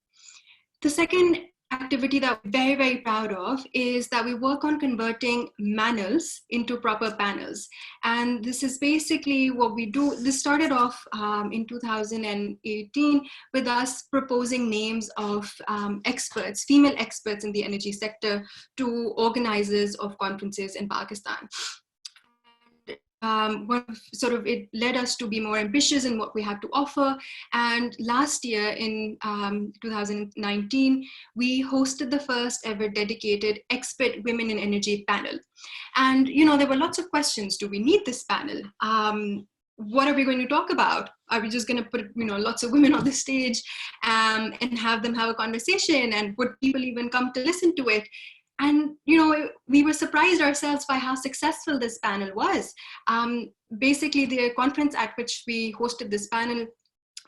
The second activity that we're very, very proud of is that we work on converting Manels into proper panels. And this is basically what we do. This started off in 2018 with us proposing names of experts, female experts in the energy sector, to organizers of conferences in Pakistan. It led us to be more ambitious in what we had to offer. And last year in 2019, we hosted the first ever dedicated expert women in energy panel. And there were lots of questions. Do we need this panel? What are we going to talk about? Are we just going to put lots of women on the stage and have them have a conversation? And would people even come to listen to it? And, we were surprised ourselves by how successful this panel was. Basically, the conference at which we hosted this panel,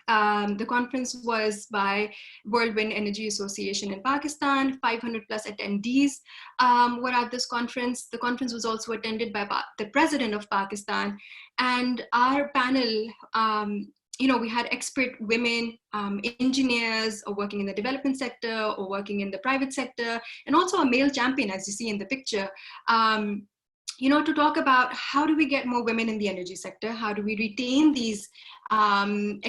the conference was by World Wind Energy Association in Pakistan. 500 plus attendees were at this conference. The conference was also attended by the president of Pakistan. And our panel, we had expert women, engineers, or working in the development sector or working in the private sector, and also a male champion, as you see in the picture, to talk about how do we get more women in the energy sector, how do we retain these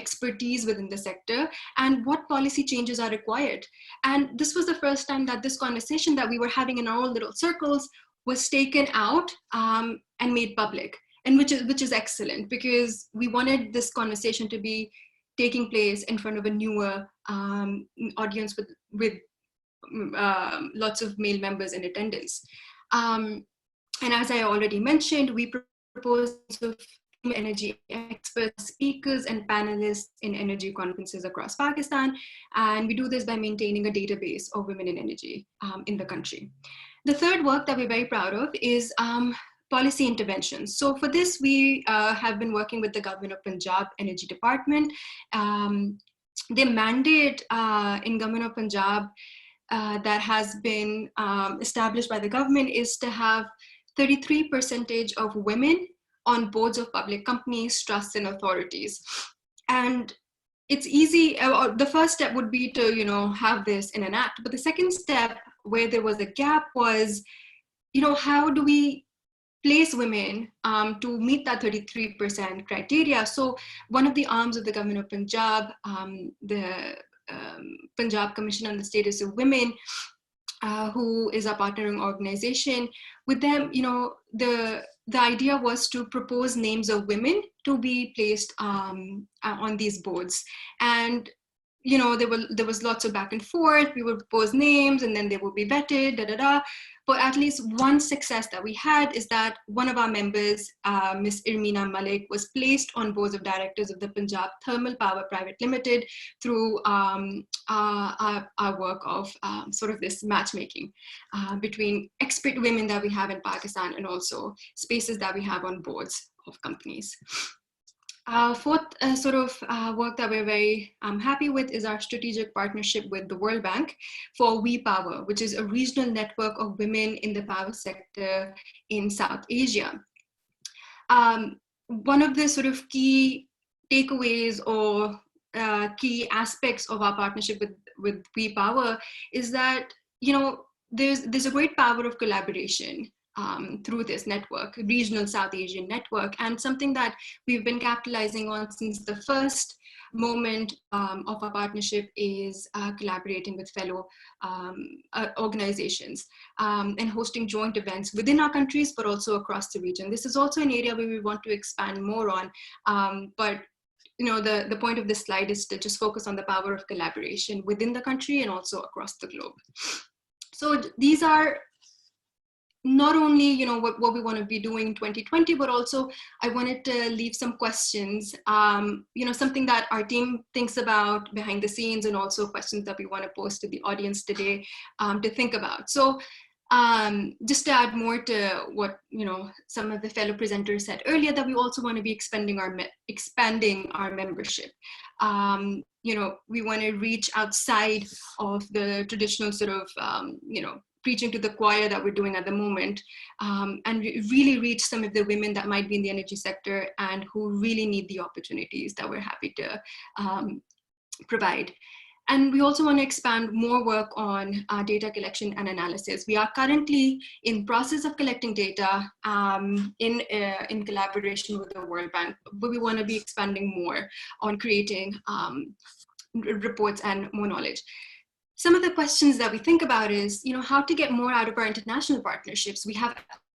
expertise within the sector, and what policy changes are required. And this was the first time that this conversation that we were having in our own little circles was taken out and made public. And which is excellent, because we wanted this conversation to be taking place in front of a newer audience with lots of male members in attendance. And as I already mentioned, we propose energy experts, speakers, and panelists in energy conferences across Pakistan. And we do this by maintaining a database of women in energy in the country. The third work that we're very proud of is policy interventions. So for this, we have been working with the Government of Punjab Energy Department. Their mandate in Government of Punjab that has been established by the government is to have 33% of women on boards of public companies, trusts, and authorities. And it's easy, the first step would be to, have this in an act. But the second step where there was a gap was, how do we place women to meet that 33% criteria? So one of the arms of the Government of Punjab, the Punjab Commission on the Status of Women, who is a partnering organization, with them, the idea was to propose names of women to be placed on these boards. And there was lots of back and forth. We would propose names and then they would be vetted, But at least one success that we had is that one of our members, Ms. Irmina Malik, was placed on boards of directors of the Punjab Thermal Power Private Limited through our work of sort of this matchmaking between expert women that we have in Pakistan and also spaces that we have on boards of companies. Fourth work that we're very happy with is our strategic partnership with the World Bank for We Power, which is a regional network of women in the power sector in South Asia. One of the sort of key takeaways or key aspects of our partnership with We Power is that, there's a great power of collaboration through this network, regional South Asian network, and something that we've been capitalizing on since the first moment of our partnership is collaborating with fellow organizations and hosting joint events within our countries, but also across the region. This is also an area where we want to expand more on, but the point of this slide is to just focus on the power of collaboration within the country and also across the globe. So these are not only what we want to be doing in 2020, but also I wanted to leave some questions, something that our team thinks about behind the scenes, and also questions that we want to pose to the audience today to think about. So just to add more to what some of the fellow presenters said earlier, that we also want to be expanding our membership. We want to reach outside of the traditional sort of preaching to the choir that we're doing at the moment, and really reach some of the women that might be in the energy sector and who really need the opportunities that we're happy to provide. And we also want to expand more work on data collection and analysis. We are currently in process of collecting data in collaboration with the World Bank, but we want to be expanding more on creating reports and more knowledge. Some of the questions that we think about is, how to get more out of our international partnerships. We have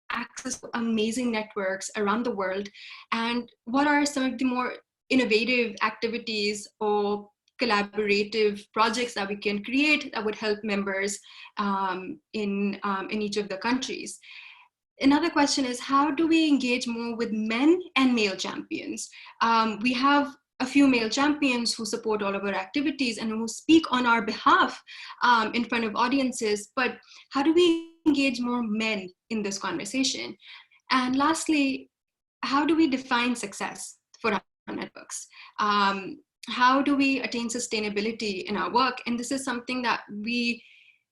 access to amazing networks around the world. And what are some of the more innovative activities or collaborative projects that we can create that would help members in each of the countries? Another question is, how do we engage more with men and male champions? We have a few male champions who support all of our activities and who speak on our behalf in front of audiences, but how do we engage more men in this conversation? And lastly, how do we define success for our networks? How do we attain sustainability in our work? And this is something that we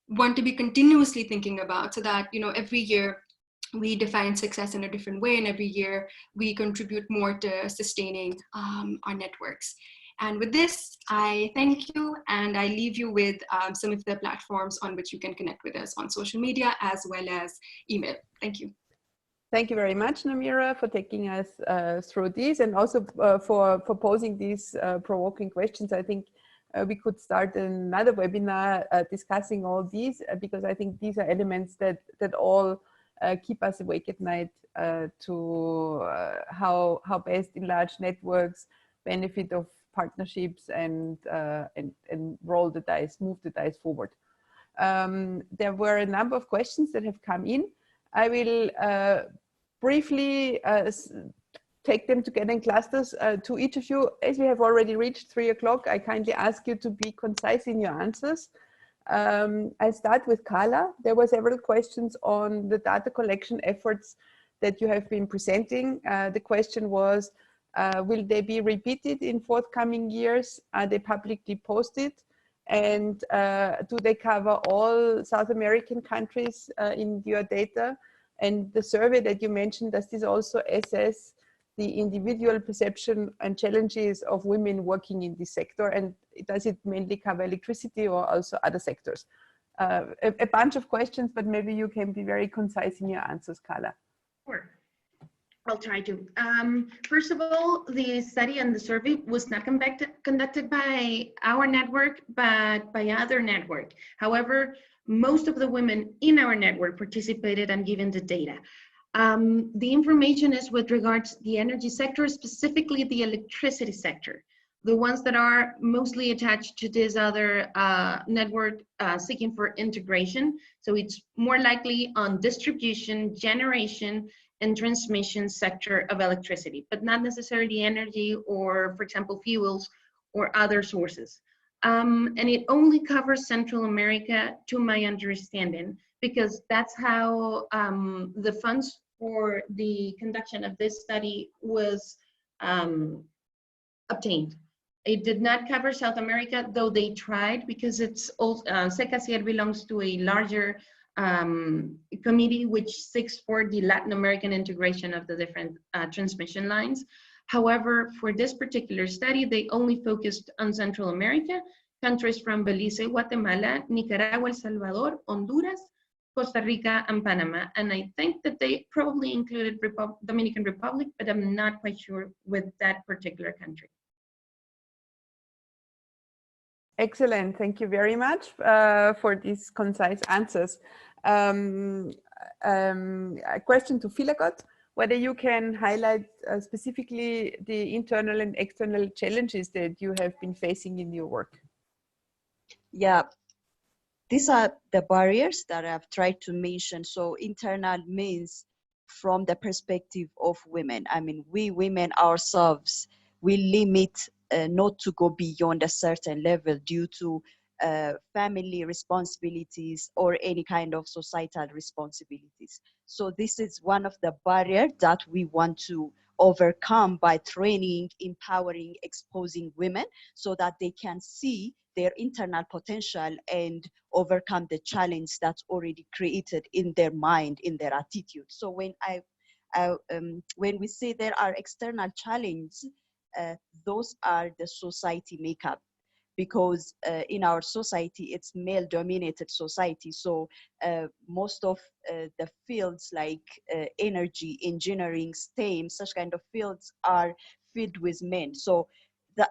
want to be continuously thinking about, so that every year we define success in a different way, and every year we contribute more to sustaining our networks. And with this, I thank you, and I leave you with some of the platforms on which you can connect with us on social media as well as email. Thank you. Thank you very much, Namira, for taking us through these, and also for posing these provoking questions. I think we could start another webinar discussing all these, because I think these are elements that all keep us awake at night to how best enlarged networks benefit of partnerships and roll the dice, move the dice forward. There were a number of questions that have come in. I will briefly take them together in clusters to each of you. As we have already reached 3 o'clock, I kindly ask you to be concise in your answers. I'll start with Carla. There were several questions on the data collection efforts that you have been presenting. The question was, will they be repeated in forthcoming years? Are they publicly posted? And do they cover all South American countries in your data? And the survey that you mentioned, does this also assess the individual perception and challenges of women working in this sector? And does it mainly cover electricity or also other sectors? A bunch of questions, but maybe you can be very concise in your answers, Carla. Sure. I'll try to. First of all, the study and the survey was not conducted by our network, but by other network. However, most of the women in our network participated and given the data. The information is with regards to the energy sector, specifically the electricity sector, the ones that are mostly attached to this other network seeking for integration. So it's more likely on distribution, generation, and transmission sector of electricity, but not necessarily energy or, for example, fuels or other sources. And it only covers Central America, to my understanding, because that's how the funds for the conduction of this study was obtained. It did not cover South America, though they tried, because it's also, SECACIER belongs to a larger committee which seeks for the Latin American integration of the different transmission lines. However, for this particular study, they only focused on Central America, countries from Belize, Guatemala, Nicaragua, El Salvador, Honduras, Costa Rica, and Panama. And I think that they probably included Dominican Republic, but I'm not quite sure with that particular country. Excellent. Thank you very much for these concise answers. A question to Philagot, whether you can highlight specifically the internal and external challenges that you have been facing in your work. Yeah, these are the barriers that I've tried to mention. So internal means from the perspective of women. I mean, we women ourselves, we limit not to go beyond a certain level due to family responsibilities or any kind of societal responsibilities. So this is one of the barriers that we want to overcome by training, empowering, exposing women so that they can see their internal potential and overcome the challenge that's already created in their mind, in their attitude. So when we say there are external challenges, those are the society makeup, because in our society, it's male-dominated society. So most of the fields like energy, engineering, STEM, such kind of fields are filled with men. So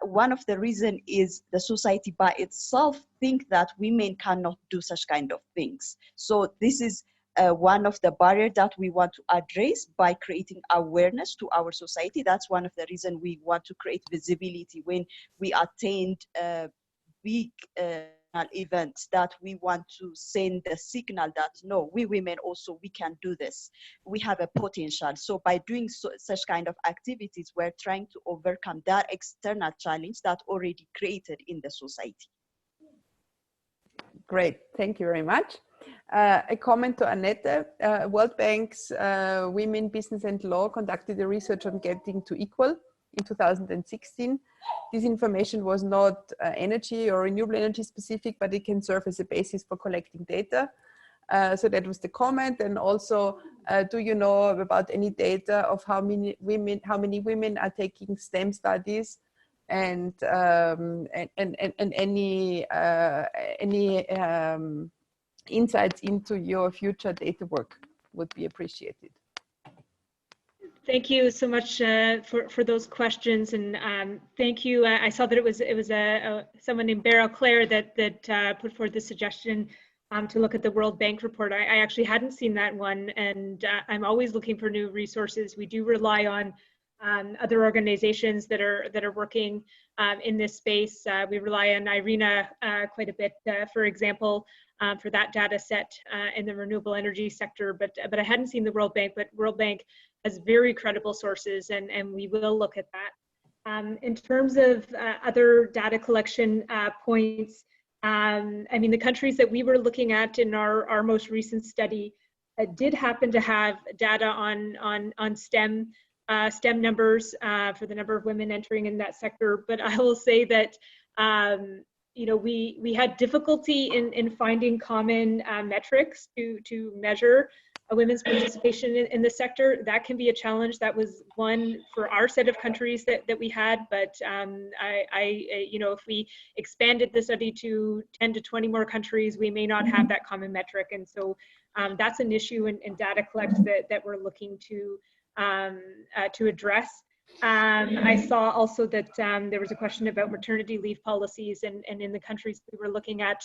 one of the reasons is the society by itself think that women cannot do such kind of things. So this is one of the barriers that we want to address by creating awareness to our society. That's one of the reasons we want to create visibility when we attend big events, that we want to send the signal that no, we women also, we can do this. We have a potential. So by doing such kind of activities, we're trying to overcome that external challenge that already created in the society. Great, thank you very much. A comment to Annette. World Bank's Women, Business and Law conducted a research on getting to equal in 2016. This information was not energy or renewable energy specific, but it can serve as a basis for collecting data. So that was the comment. And also, do you know about any data of how many women are taking STEM studies, and any insights into your future data work would be appreciated. Thank you so much for those questions, and thank you. I saw that it was someone named Beryl Claire that put forward the suggestion to look at the World Bank report. I actually hadn't seen that one, and I'm always looking for new resources. We do rely on other organizations that are working in this space. We rely on IRENA quite a bit, for example. for that data set in the renewable energy sector, but I hadn't seen the World Bank, but World Bank has very credible sources, and we will look at that. In terms of other data collection points, I mean, the countries that we were looking at in our most recent study did happen to have data on STEM numbers for the number of women entering in that sector. But I will say that you know, we had difficulty in finding common metrics to measure a women's participation in the sector. That can be a challenge. That was one for our set of countries that we had, but you know, if we expanded the study to 10 to 20 more countries, we may not have that common metric. And so that's an issue in data collect that we're looking to address. I saw also that there was a question about maternity leave policies, and in the countries we were looking at,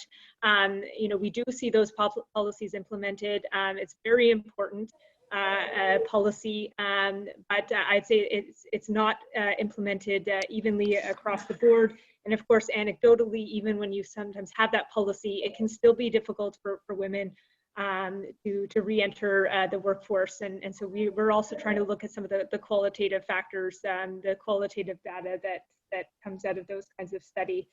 you know, we do see those policies implemented. It's very important policy, but I'd say it's not implemented evenly across the board. And of course, anecdotally, even when you sometimes have that policy, it can still be difficult for women to re-enter the workforce. And so we're also trying to look at some of the qualitative factors, the qualitative data that comes out of those kinds of study.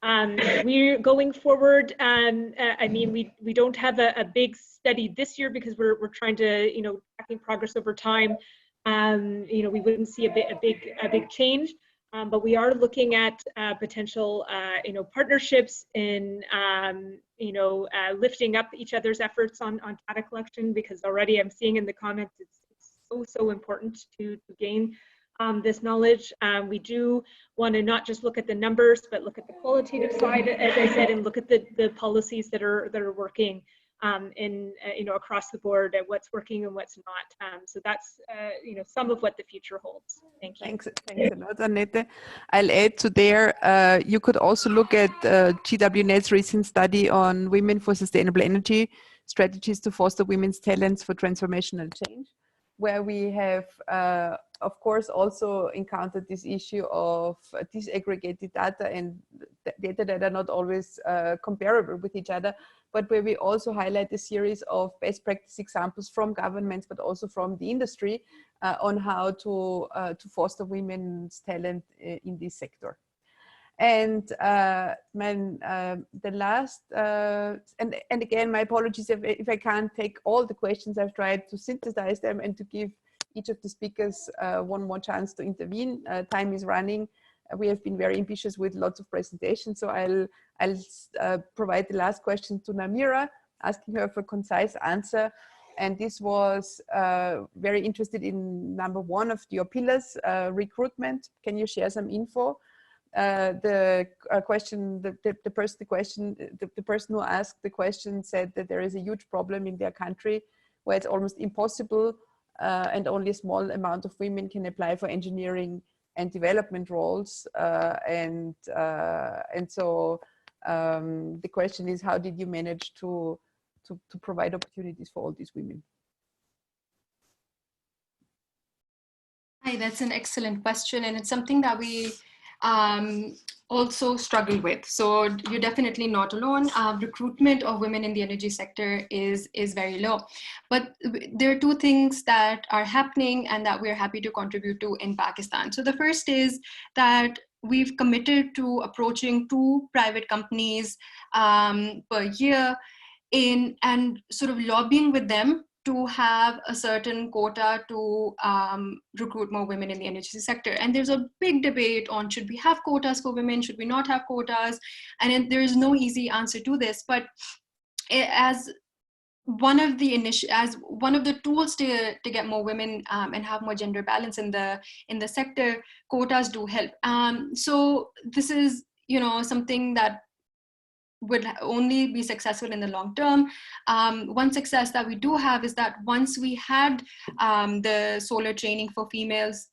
We're going forward. I mean, we don't have a big study this year because we're trying to, you know, tracking progress over time. You know, we wouldn't see a big change. But we are looking at potential, you know, partnerships in, you know, lifting up each other's efforts on data collection, because already I'm seeing in the comments it's so important to gain this knowledge. We do want to not just look at the numbers, but look at the qualitative side, as I said, and look at the policies that are working in you know, across the board, at what's working and what's not. So that's you know, some of what the future holds. Thank you. Thanks a lot, Annette. I'll add to there, you could also look at GWNet's recent study on women for sustainable energy strategies to foster women's talents for transformational change, where we have, of course, also encountered this issue of disaggregated data and data that are not always comparable with each other, but where we also highlight a series of best practice examples from governments, but also from the industry on how to foster women's talent in this sector. And the last, and again, my apologies if I can't take all the questions. I've tried to synthesize them and to give each of the speakers one more chance to intervene. Time is running. We have been very ambitious with lots of presentations, so I'll provide the last question to Namira, asking her for a concise answer. And this was very interested in number one of your pillars, recruitment. Can you share some info? The person who asked the question said that there is a huge problem in their country where it's almost impossible and only a small amount of women can apply for engineering and development roles. And so the question is, how did you manage to provide opportunities for all these women? Hi, that's an excellent question, and it's something that we also struggle with. So you're definitely not alone. Recruitment of women in the energy sector is very low. But there are two things that are happening and that we're happy to contribute to in Pakistan. So the first is that we've committed to approaching 2 private companies per year and sort of lobbying with them to have a certain quota to recruit more women in the energy sector. And there's a big debate on, should we have quotas for women? Should we not have quotas? And there is no easy answer to this. But as one of the tools to get more women and have more gender balance in the sector, quotas do help. So this is, you know, something that would only be successful in the long term. One success that we do have is that once we had the solar training for females,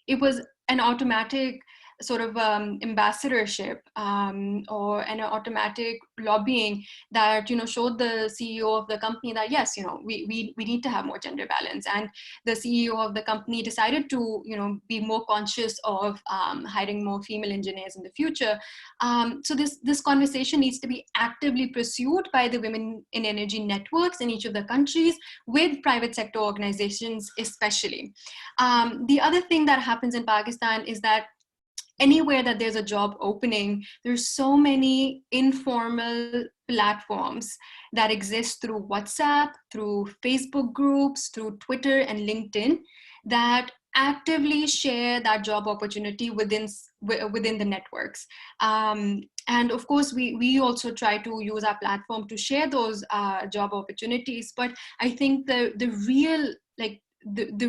it was an automatic sort of ambassadorship or an automatic lobbying that showed the CEO of the company that yes, we need to have more gender balance, and the CEO of the company decided to be more conscious of hiring more female engineers in the future. So this conversation needs to be actively pursued by the women in energy networks in each of the countries, with private sector organizations especially. The other thing that happens in Pakistan is that anywhere that there's a job opening, there's so many informal platforms that exist through WhatsApp, through Facebook groups, through Twitter and LinkedIn that actively share that job opportunity within the networks. And of course, we also try to use our platform to share those job opportunities. But I think the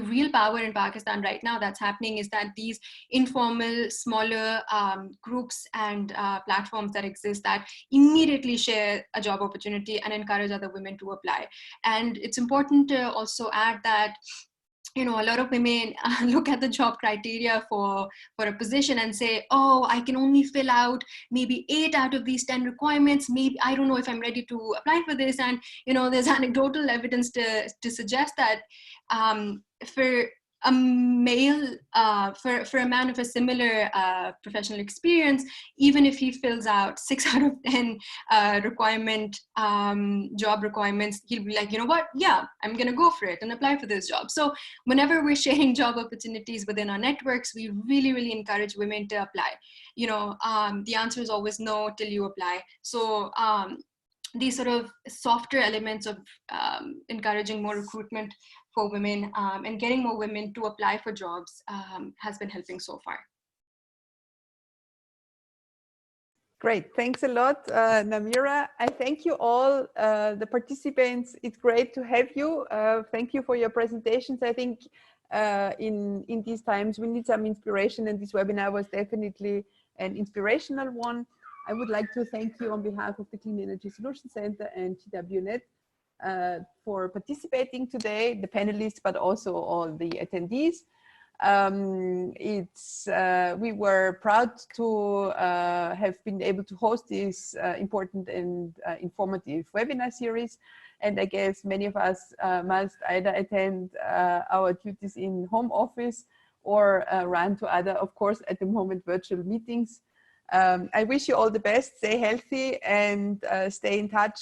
real power in Pakistan right now that's happening is that these informal, smaller groups and platforms that exist that immediately share a job opportunity and encourage other women to apply. And it's important to also add that a lot of women look at the job criteria for a position and say, oh, I can only fill out maybe 8 out of these 10 requirements. Maybe I don't know if I'm ready to apply for this. And, there's anecdotal evidence to suggest that for a male, for a man of a similar professional experience, even if he fills out 6 out of 10 job requirements, he'll be like, you know what? Yeah, I'm going to go for it and apply for this job. So whenever we're sharing job opportunities within our networks, we really, really encourage women to apply. The answer is always no till you apply. So these sort of softer elements of encouraging more recruitment for women and getting more women to apply for jobs has been helping so far. Great, thanks a lot, Namira. I thank you all, the participants. It's great to have you. Thank you for your presentations. I think in these times we need some inspiration, and this webinar was definitely an inspirational one. I would like to thank you on behalf of the Clean Energy Solutions Center and GWNet for participating today, the panelists, but also all the attendees. We were proud to have been able to host this important and informative webinar series. And I guess many of us must either attend our duties in home office or run to other, of course, at the moment, virtual meetings. I wish you all the best, stay healthy and stay in touch.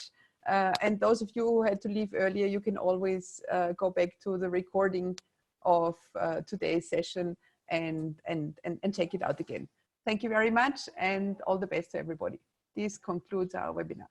And those of you who had to leave earlier, you can always go back to the recording of today's session and check it out again. Thank you very much and all the best to everybody. This concludes our webinar.